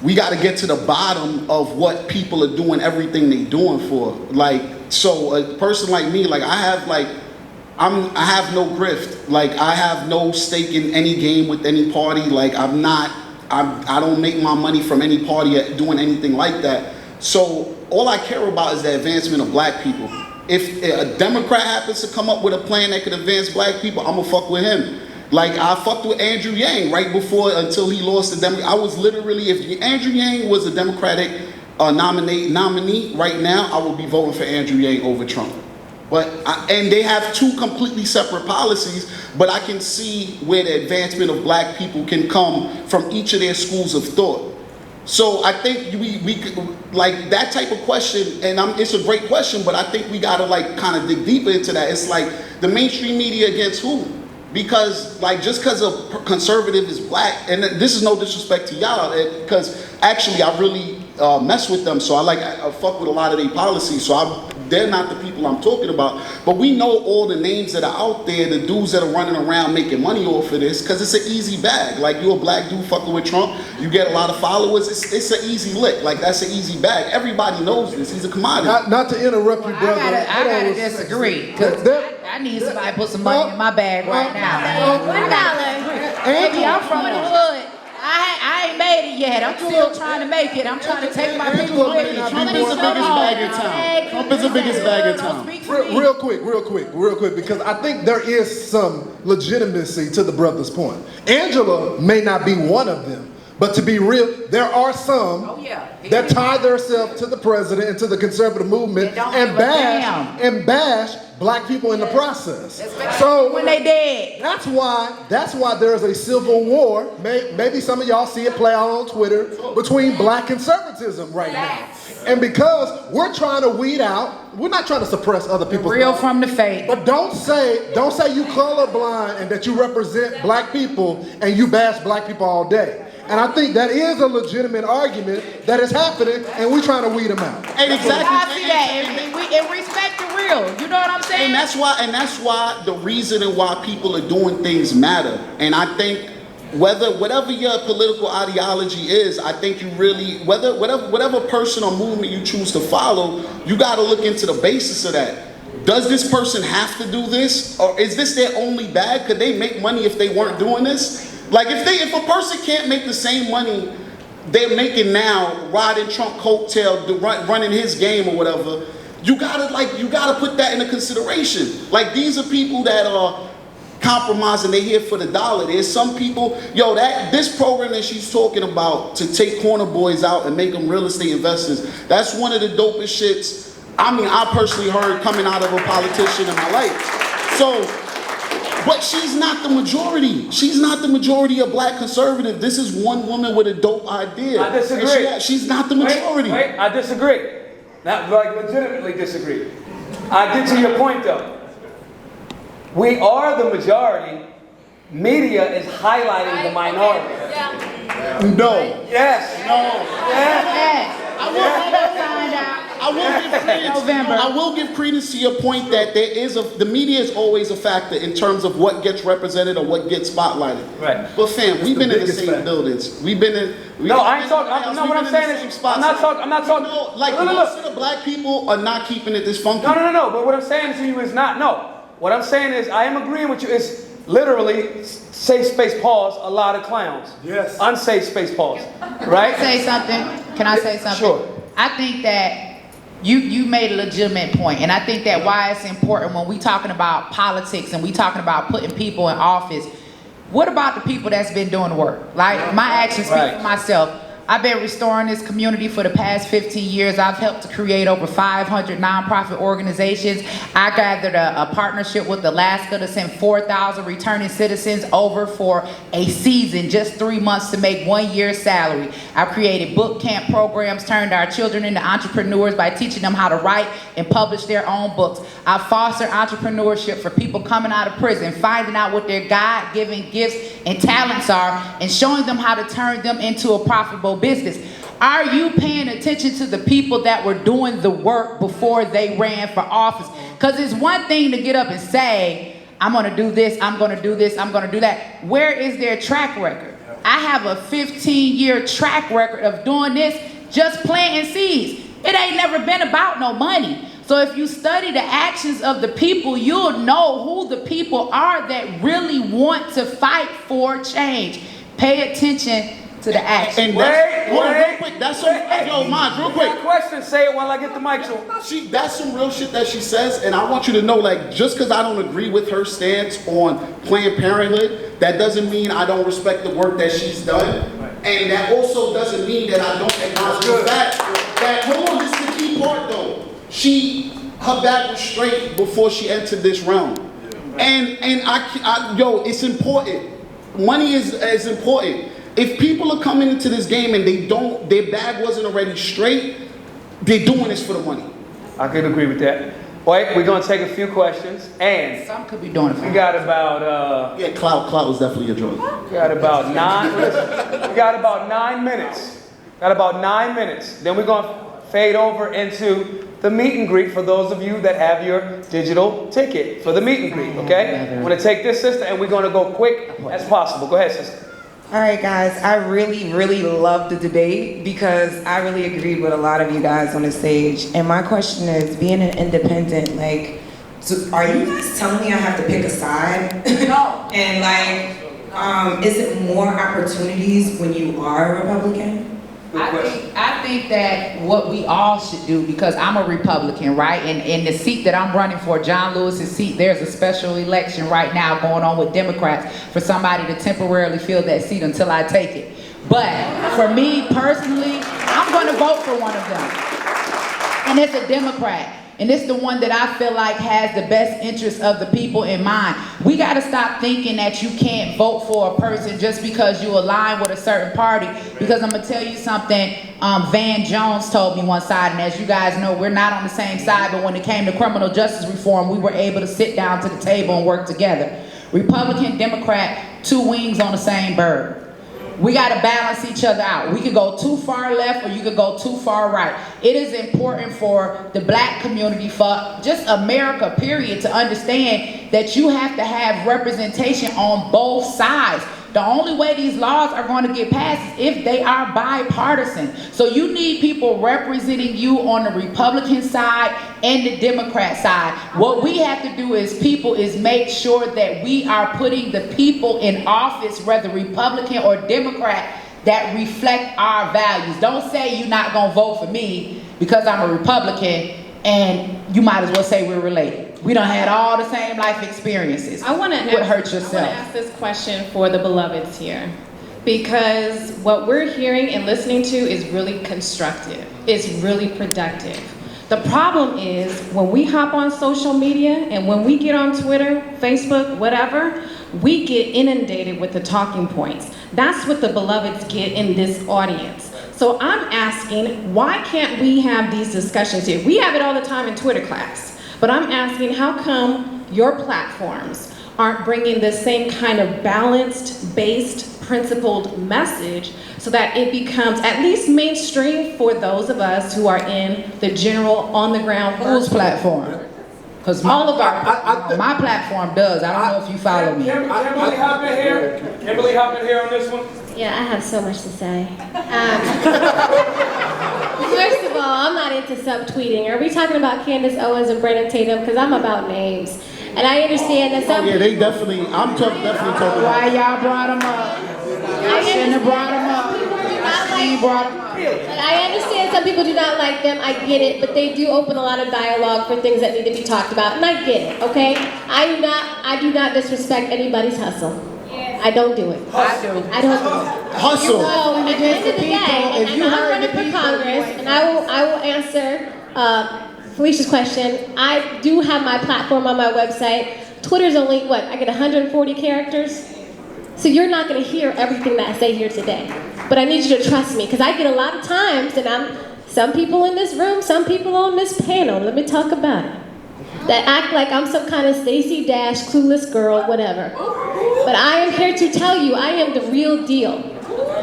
we got to get to the bottom of what people are doing, everything they doing for. Like, so a person like me, like, I have no grift. Like, I have no stake in any game with any party. Like, I don't make my money from any party at doing anything like that. So all I care about is the advancement of black people. If a Democrat happens to come up with a plan that could advance black people, I'm gonna fuck with him. Like, I fucked with Andrew Yang right before, until he lost the Democrat. I was literally, if Andrew Yang was a Democratic nominee right now, I would be voting for Andrew Yang over Trump. And they have two completely separate policies, but I can see where the advancement of black people can come from each of their schools of thought. So I think we could, like, that type of question, and it's a great question, but I think we gotta, like, kind of dig deeper into that. It's like, the mainstream media against who? Because, like, just because a conservative is black, and this is no disrespect to y'all, because actually I really mess with them, so I fuck with a lot of their policies, so they're not the people I'm talking about. But we know all the names that are out there, the dudes that are running around making money off of this, because it's an easy bag. Like, you're a black dude fucking with Trump, you get a lot of followers, it's an easy lick. Like, that's an easy bag. Everybody knows this. He's a commodity. Not to interrupt you, brother. I gotta disagree, because I need somebody to put some money in my bag right now. $1. Baby, I'm from the hood. I ain't made it yet. I'm still trying to make it. I'm trying to take my people with me. Trump is the biggest bag in town. Trump is the biggest bag in town. Real quick, because I think there is some legitimacy to the brother's point. Angela may not be one of them, but to be real, there are some that tie themselves to the president and to the conservative movement and bash black people in the process. So when they dead. That's why there's a civil war. Maybe some of y'all see it play out on Twitter between black conservatism right now. And because we're trying to weed out, we're not trying to suppress other people's real from the fake. But don't say you colorblind and that you represent black people and you bash black people all day. And I think that is a legitimate argument that is happening, and we're trying to weed them out. And exactly. I see that, and respect the real. You know what I'm saying? And that's why the reason and why people are doing things matter. And I think whatever your political ideology is, I think you really, whatever person or movement you choose to follow, you got to look into the basis of that. Does this person have to do this, or is this their only bag? Could they make money if they weren't doing this? Like, if a person can't make the same money they're making now, riding Trump coattail, running his game or whatever, you gotta put that into consideration. Like, these are people that are compromising. They're here for the dollar. There's some people, this program that she's talking about to take corner boys out and make them real estate investors, that's one of the dopest shits I personally heard coming out of a politician in my life. So. But she's not the majority. She's not the majority of black conservative. This is one woman with a dope idea. I disagree. She's not the majority. Wait, I disagree. Not like legitimately disagree. I get to your point though. We are the majority. Media is highlighting the minority. No. Yes. No. Yes. I will give credence to your point that the media is always a factor in terms of what gets represented or what gets spotlighted. Right. But fam, we've been in the same buildings. We've been in. I ain't talking. No, what I'm saying is, I'm not talking. Most of the black people are not keeping it this funky. No. But what I'm saying to you is not. No. What I'm saying is, I am agreeing with you. It's literally safe space pause. A lot of clowns. Yes. Unsafe space pause. Right. Can I say something? Sure. I think that you made a legitimate point, and I think that why it's important when we talking about politics and we talking about putting people in office. What about the people that's been doing the work? Like, my actions speak for myself. I've been restoring this community for the past 15 years. I've helped to create over 500 nonprofit organizations. I gathered a partnership with Alaska to send 4,000 returning citizens over for a season, just 3 months to make 1 year's salary. I've created boot camp programs, turned our children into entrepreneurs by teaching them how to write and publish their own books. I foster entrepreneurship for people coming out of prison, finding out what their God-given gifts and talents are, and showing them how to turn them into a profitable business. Are you paying attention to the people that were doing the work before they ran for office? Because it's one thing to get up and say, I'm going to do this, I'm going to do this, I'm going to do that. Where is their track record? I have a 15-year track record of doing this, just planting seeds. It ain't never been about no money. So if you study the actions of the people, you'll know who the people are that really want to fight for change. Pay attention to the action. And that's, hold on, real quick. That's some, yo, Maj, real quick. Question, say it while I get the mic to her. That's some real shit that she says, and I want you to know, like, just because I don't agree with her stance on Planned Parenthood, that doesn't mean I don't respect the work that she's done. And that also doesn't mean that I don't acknowledge the fact that, hold on, this is the key part though. Her back was straight before she entered this realm. And yo, it's important. Money is important. If people are coming into this game and their bag wasn't already straight, they're doing this for the money. I could agree with that. Wait, we're gonna take a few questions, and some could be doing it. We got about yeah, clout was definitely a joke. We got about 9 minutes. Got about 9 minutes. Then we're gonna fade over into the meet and greet for those of you that have your digital ticket for the meet and greet. Okay, I'm gonna take this, sister, and we're gonna go quick as possible. Go ahead, sister. All right, guys, I really, really loved the debate because I really agreed with a lot of you guys on the stage. And my question is, being an independent, like, so are you guys telling me I have to pick a side? No. And like, is it more opportunities when you are a Republican? I think that what we all should do, because I'm a Republican, right? And in the seat that I'm running for, John Lewis's seat, there's a special election right now going on with Democrats for somebody to temporarily fill that seat until I take it. But for me personally, I'm going to vote for one of them. And it's a Democrat. And it's the one that I feel like has the best interest of the people in mind. We got to stop thinking that you can't vote for a person just because you align with a certain party. Because I'm going to tell you something, Van Jones told me one side, and as you guys know, we're not on the same side, but when it came to criminal justice reform, we were able to sit down to the table and work together. Republican, Democrat, two wings on the same bird. We got to balance each other out. We could go too far left or you could go too far right. It is important for the black community, for just America, period, to understand that you have to have representation on both sides. The only way these laws are going to get passed is if they are bipartisan. So you need people representing you on the Republican side and the Democrat side. What we have to do as people is make sure that we are putting the people in office, whether Republican or Democrat, that reflect our values. Don't say you're not going to vote for me because I'm a Republican and you might as well say we're related. We done had all the same life experiences. I want to hurt yourself. I want to ask this question for the beloveds here, because what we're hearing and listening to is really constructive. It's really productive. The problem is when we hop on social media and when we get on Twitter, Facebook, whatever, we get inundated with the talking points. That's what the beloveds get in this audience. So I'm asking, why can't we have these discussions here? We have it all the time in Twitter class. But I'm asking, how come your platforms aren't bringing the same kind of balanced, based, principled message so that it becomes at least mainstream for those of us who are in the general, on-the-ground Whose platform? Because all of our my platform does. I don't know if you follow me. Kimberly, hop in here. Kimberly, hop in here on this one. Yeah, I have so much to say. First of all, I'm not into subtweeting. Are we talking about Candace Owens and Brandon Tatum? Because I'm about names. And I understand that some yeah, they definitely, definitely talking about why y'all brought them up. I shouldn't have brought them up. Steve brought them up. I understand some people do not like them. I get it. But they do open a lot of dialogue for things that need to be talked about. And I get it, okay? I do not disrespect anybody's hustle. I don't do it. I do. I don't do it. Hustle. So at the end of the day, and I'm running for Congress, and I will answer Felicia's question. I do have my platform on my website. Twitter's only, what, I get 140 characters? So you're not going to hear everything that I say here today. But I need you to trust me, because I get a lot of times, and some people in this room, some people on this panel, let me talk about it, that act like I'm some kind of Stacey Dash, clueless girl, whatever. But I am here to tell you, I am the real deal.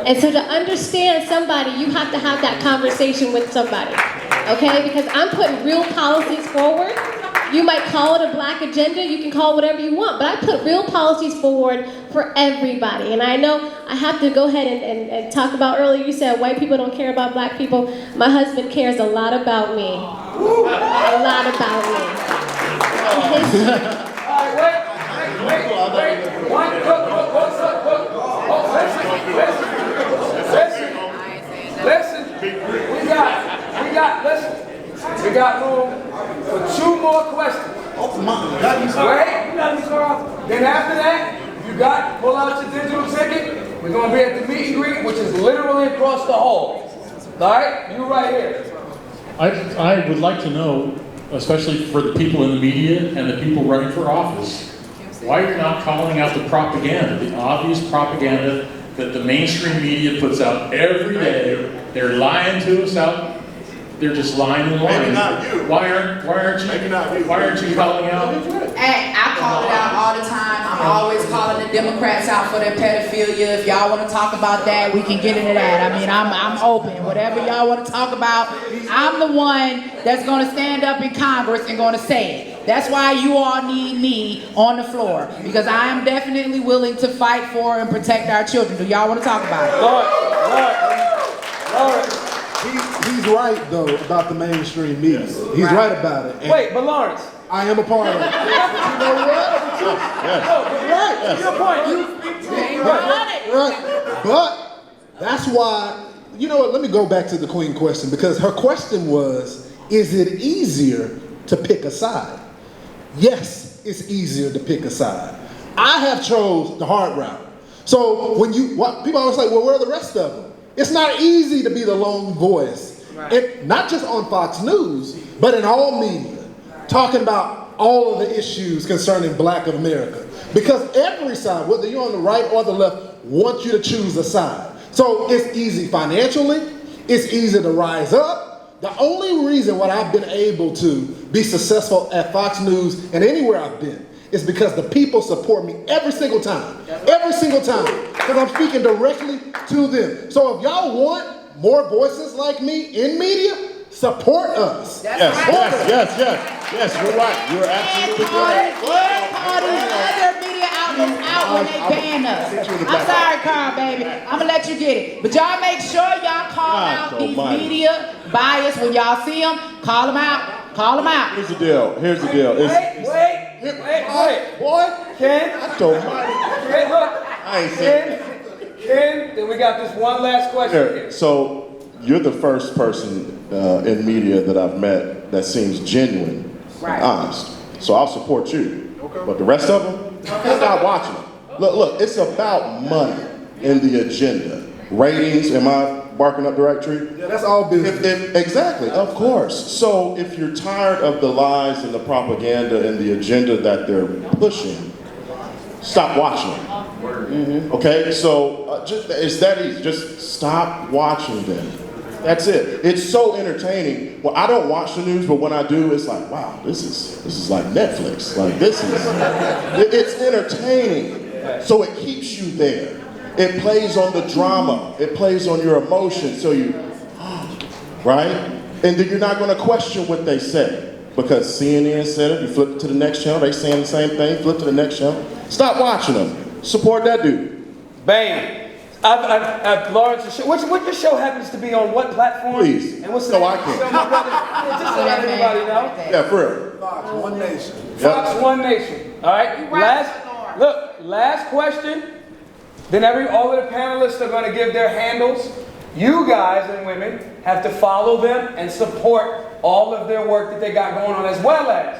And so to understand somebody, you have to have that conversation with somebody, okay? Because I'm putting real policies forward. You might call it a black agenda, you can call it whatever you want, but I put real policies forward for everybody. And I know I have to go ahead and talk about earlier, you said white people don't care about black people. My husband cares a lot about me. A lot about me. Listen, we got room for 2 more questions. Wait, then after that, you got, pull out your digital ticket. We're going to be at the meet and greet, which is literally across the hall. All right, you right here. I would like to know, especially for the people in the media and the people running for office, why you're not calling out the propaganda, the obvious propaganda that the mainstream media puts out every day. They're lying to us out. They're just lying and lying. Maybe not you. Why aren't you calling out? And I call it out all the time. I'm always calling the Democrats out for their pedophilia. If y'all want to talk about that, we can get into that. I mean, I'm open. Whatever y'all want to talk about, I'm the one that's going to stand up in Congress and going to say it. That's why you all need me on the floor, because I am definitely willing to fight for and protect our children. Do y'all want to talk about it? Lawrence. He's right, though, about the mainstream media. He's right about it. Wait, but Lawrence. I am a part of it. You know what? Right. Your point. Right. But that's why, you know what, let me go back to the Queen question, because her question was, is it easier to pick a side? Yes, it's easier to pick a side. I have chose the hard route. So when people always say, well, where are the rest of them? It's not easy to be the lone voice, not just on Fox News, but in all media, talking about all of the issues concerning Black America. Because every side, whether you're on the right or the left, wants you to choose a side. So it's easy financially, it's easy to rise up. The only reason why I've been able to be successful at Fox News and anywhere I've been is because the people support me every single time. Every single time. Because I'm speaking directly to them. So if y'all want more voices like me in media, support us. Yes, you're right. You're absolutely correct. Other media outlets out when they ban us. I'm sorry, Carl, baby. I'm going to let you get it. But y'all make sure y'all call out these media bias when y'all see them. Call them out. Call them out. Here's the deal. Wait. Boy, Ken. Ken, look. I ain't saying. Ken, then we got this one last question here. So you're the first person in media that I've met that seems genuine and honest. So I'll support you. Okay. But the rest of them, stop watching them. Look, it's about money in the agenda. Ratings, am I barking up the right tree? Yeah, that's all business. Exactly, of course. So if you're tired of the lies and the propaganda and the agenda that they're pushing, stop watching them. Okay, so it's that easy. Just stop watching them. That's it. It's so entertaining. Well, I don't watch the news, but when I do, it's like, wow, this is like Netflix. Like it's entertaining. So it keeps you there. It plays on the drama. It plays on your emotions. So you, right? And then you're not going to question what they say. Because CNN said it, you flip to the next channel, they saying the same thing, flip to the next channel. Stop watching them. Support that dude. Bam. Lawrence, what your show happens to be on what platform? Please. And what's the No, I can't. show, my brother? Just to let everybody know. Yeah, for real. Fox One Nation. Fox One Nation. All right. Last question. Then all of the panelists are going to give their handles. You guys and women have to follow them and support all of their work that they got going on, as well as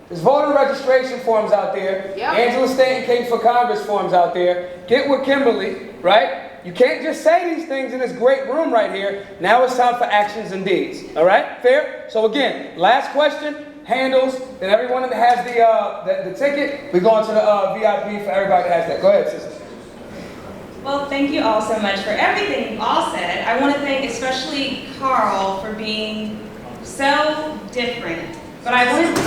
there's voter registration forms out there. Yep. Angela Stanton-King for Congress forms out there. Get with Kimberly, right? You can't just say these things in this great room right here. Now it's time for actions and deeds. All right? Fair? So again, last question, handles. Then everyone that has the ticket, we go into the VIP for everybody that has that. Go ahead, sister. Well, thank you all so much for everything you all said. I want to thank especially Carl for being so different. But I wanted to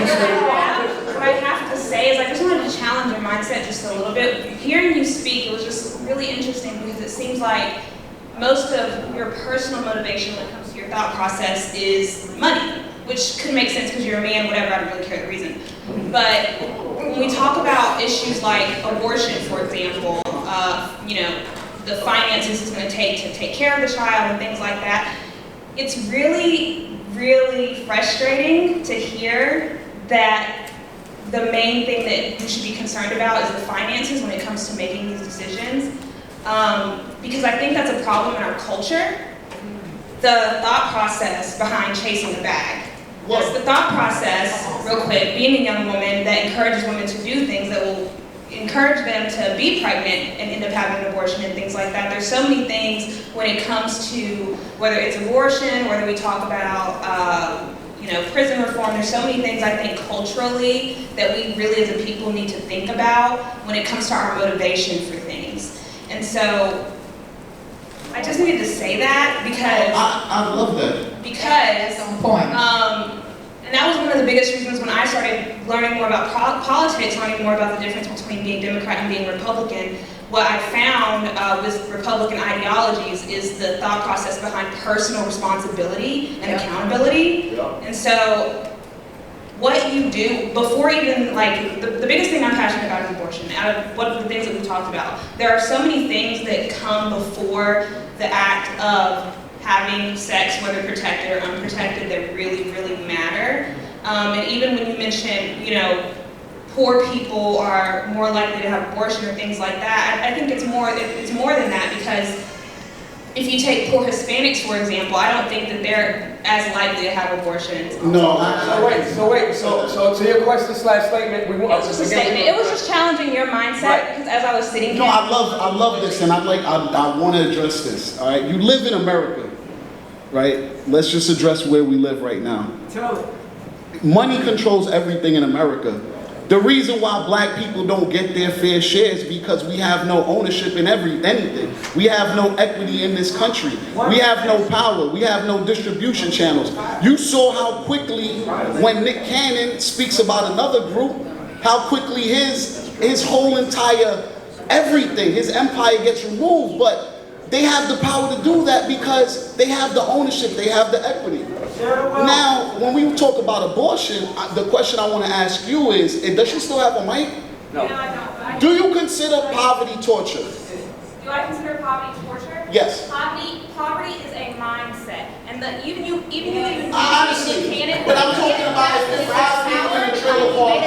What I have to say is I just wanted to challenge your mindset just a little bit. Hearing you speak, it was just really interesting because it seems like most of your personal motivation when it comes to your thought process is money, which could make sense because you're a man, whatever, I don't really care the reason. But when we talk about issues like abortion, for example, the finances it's going to take care of the child and things like that, it's really, really frustrating to hear that the main thing that you should be concerned about is the finances when it comes to making these decisions. Because I think that's a problem in our culture. The thought process behind chasing the bag. Yes, the thought process, real quick, being a young woman that encourages women to do things that will encourage them to be pregnant and end up having an abortion and things like that. There's so many things when it comes to whether it's abortion, whether we talk about prison reform. There's so many things I think culturally that we really as a people need to think about when it comes to our motivation for things. And so I just needed to say that because I love that. Because and that was one of the biggest reasons when I started learning more about politics, learning more about the difference between being Democrat and being Republican. What I found with Republican ideologies is the thought process behind personal responsibility and accountability. Yep. And so what you do before even, like, the biggest thing I'm passionate about is abortion. Out of what the things that we talked about, there are so many things that come before the act of having sex, whether protected or unprotected, that really, really matter. And even when you mention, poor people are more likely to have abortion or things like that, I think it's more than that, because if you take poor Hispanics, for example, I don't think that they're as likely to have abortions. No. So to your question / statement, it was just a statement. It was just challenging your mindset because as I was sitting here. No, I love this, and I want to address this. All right, you live in America, right? Let's just address where we live right now. Tell it. Money controls everything in America. The reason why black people don't get their fair share is because we have no ownership in anything. We have no equity in this country. We have no power. We have no distribution channels. You saw how quickly, when Nick Cannon speaks about another group, how quickly his whole entire everything, his empire gets removed. But they have the power to do that because they have the ownership, they have the equity. Now, when we talk about abortion, the question I want to ask you is, does she still have a mic? No, I don't. Do you consider poverty torture? Do I consider poverty torture? Yes. Poverty is a mindset. And even you honestly, but I'm talking about if black people in the trailer park,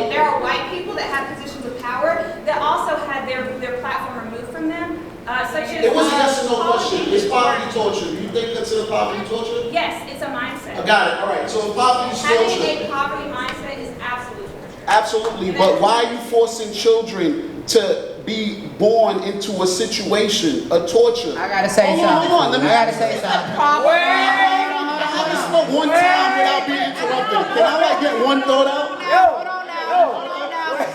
there are white people that have positions of power that also had their platform removed from them. Such as it was a yes or no question. Is poverty torture? Do you think consider poverty torture? Yes, it's a mindset. I got it. All right. So poverty is torture. Having a poverty mindset is absolute torture. Absolutely. But why are you forcing children to be born into a situation, a torture? I gotta say something. Hold on. I gotta say something. I just spoke one time without being interrupted. Can I get one thought out?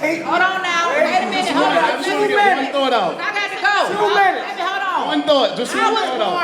Hold on now. Wait a minute. Hold on. Absolutely get one thought out. I got to go. 2 minutes. Hold on. One thought. Just one thought out.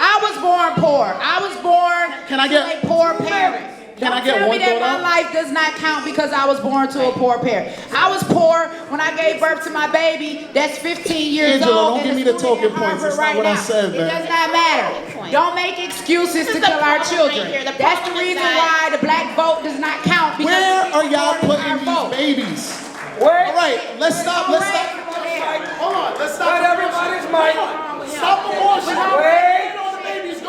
I was born poor. I was born to a poor parent. Can I get Tell one me that thought out? my life does not count because I was born to a poor parent. I was poor when I gave birth to my baby that's 15 years Angela, old. don't give me the talking points. That's not what I said, It man. does not matter. Don't make excuses to kill our children. That's the reason why the black vote does not count. Where are y'all putting these babies? All right, let's stop. Hold on, let's stop. Let everybody's mic. Stop abortion. Wait.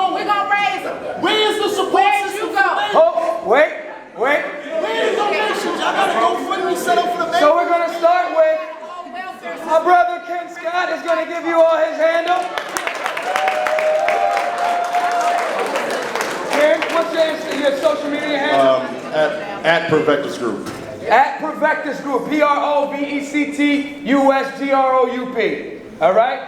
We're gonna raise them. Where is the support system? Oh, wait. Where is donations? Y'all got a GoFundMe set up for the baby. So we're going to start with my brother Ken Scott is going to give you all his handle. Ken, what's your social media handle? At Perfectus Group. At Perfectus Group, PROVECTUSGROUP. All right?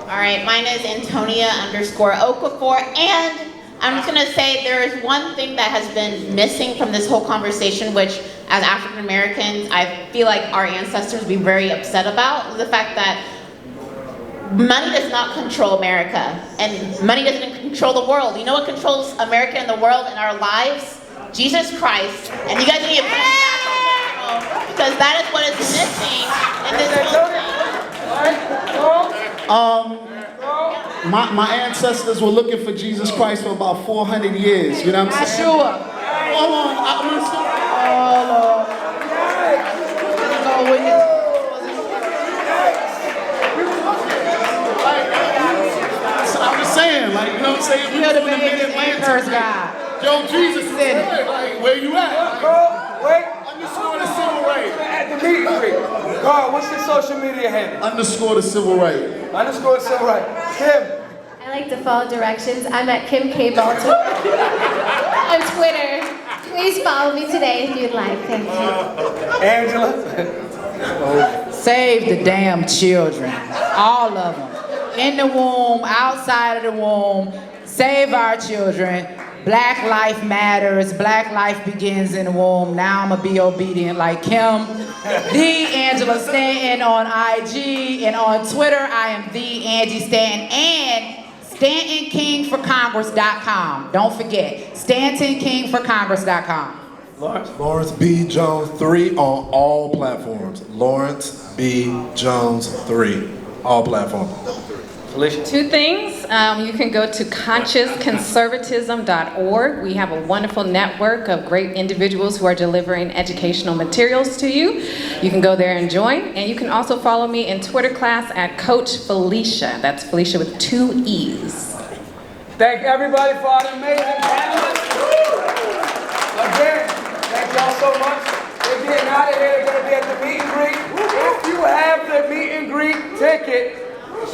All right, mine is Antonia_Okafor, and I'm just gonna say there is one thing that has been missing from this whole conversation, which as African Americans, I feel like our ancestors would be very upset about, the fact that money does not control America, and money doesn't control the world. You know what controls America and the world and our lives? Jesus Christ, and you guys need to put him back on the throne, because that is what is missing in this whole thing. My ancestors were looking for Jesus Christ for about 400 years. You know what I'm saying? Sure. Hold on. I'm just saying, like, you know what I'm saying? We You're the doing baby first guy. Yo, Jesus is good. Like, where you at? Wait. Underscore the civil right. At the meet and greet. Carl, what's your social media handle? Underscore the civil right. Underscore the civil right. Kim. I like to follow directions. I'm at Kim K. Baltimore on Twitter. Please follow me today if you'd like. Thank you. Angela. Save the damn children. All of them. In the womb, outside of the womb. Save our children. Black life matters. Black life begins in the womb. Now I'm going to be obedient like Kim. The Angela Stanton on IG, and on Twitter, I am the Angie Stanton, and Stanton-King-for-Congress.com. Don't forget, Stanton-King-for-Congress.com. Lawrence B. Jones 3 on all platforms. Lawrence B. Jones 3, all platforms. Alicia. Two things. You can go to consciousconservatism.org. We have a wonderful network of great individuals who are delivering educational materials to you. You can go there and join. And you can also follow me in Twitter class at Coach Felicia. That's Felicia with 2 E's. Thank everybody for our amazing panelists. Again, thank y'all so much. They're getting out of here. They're going to be at the meet and greet. If you have the meet and greet ticket,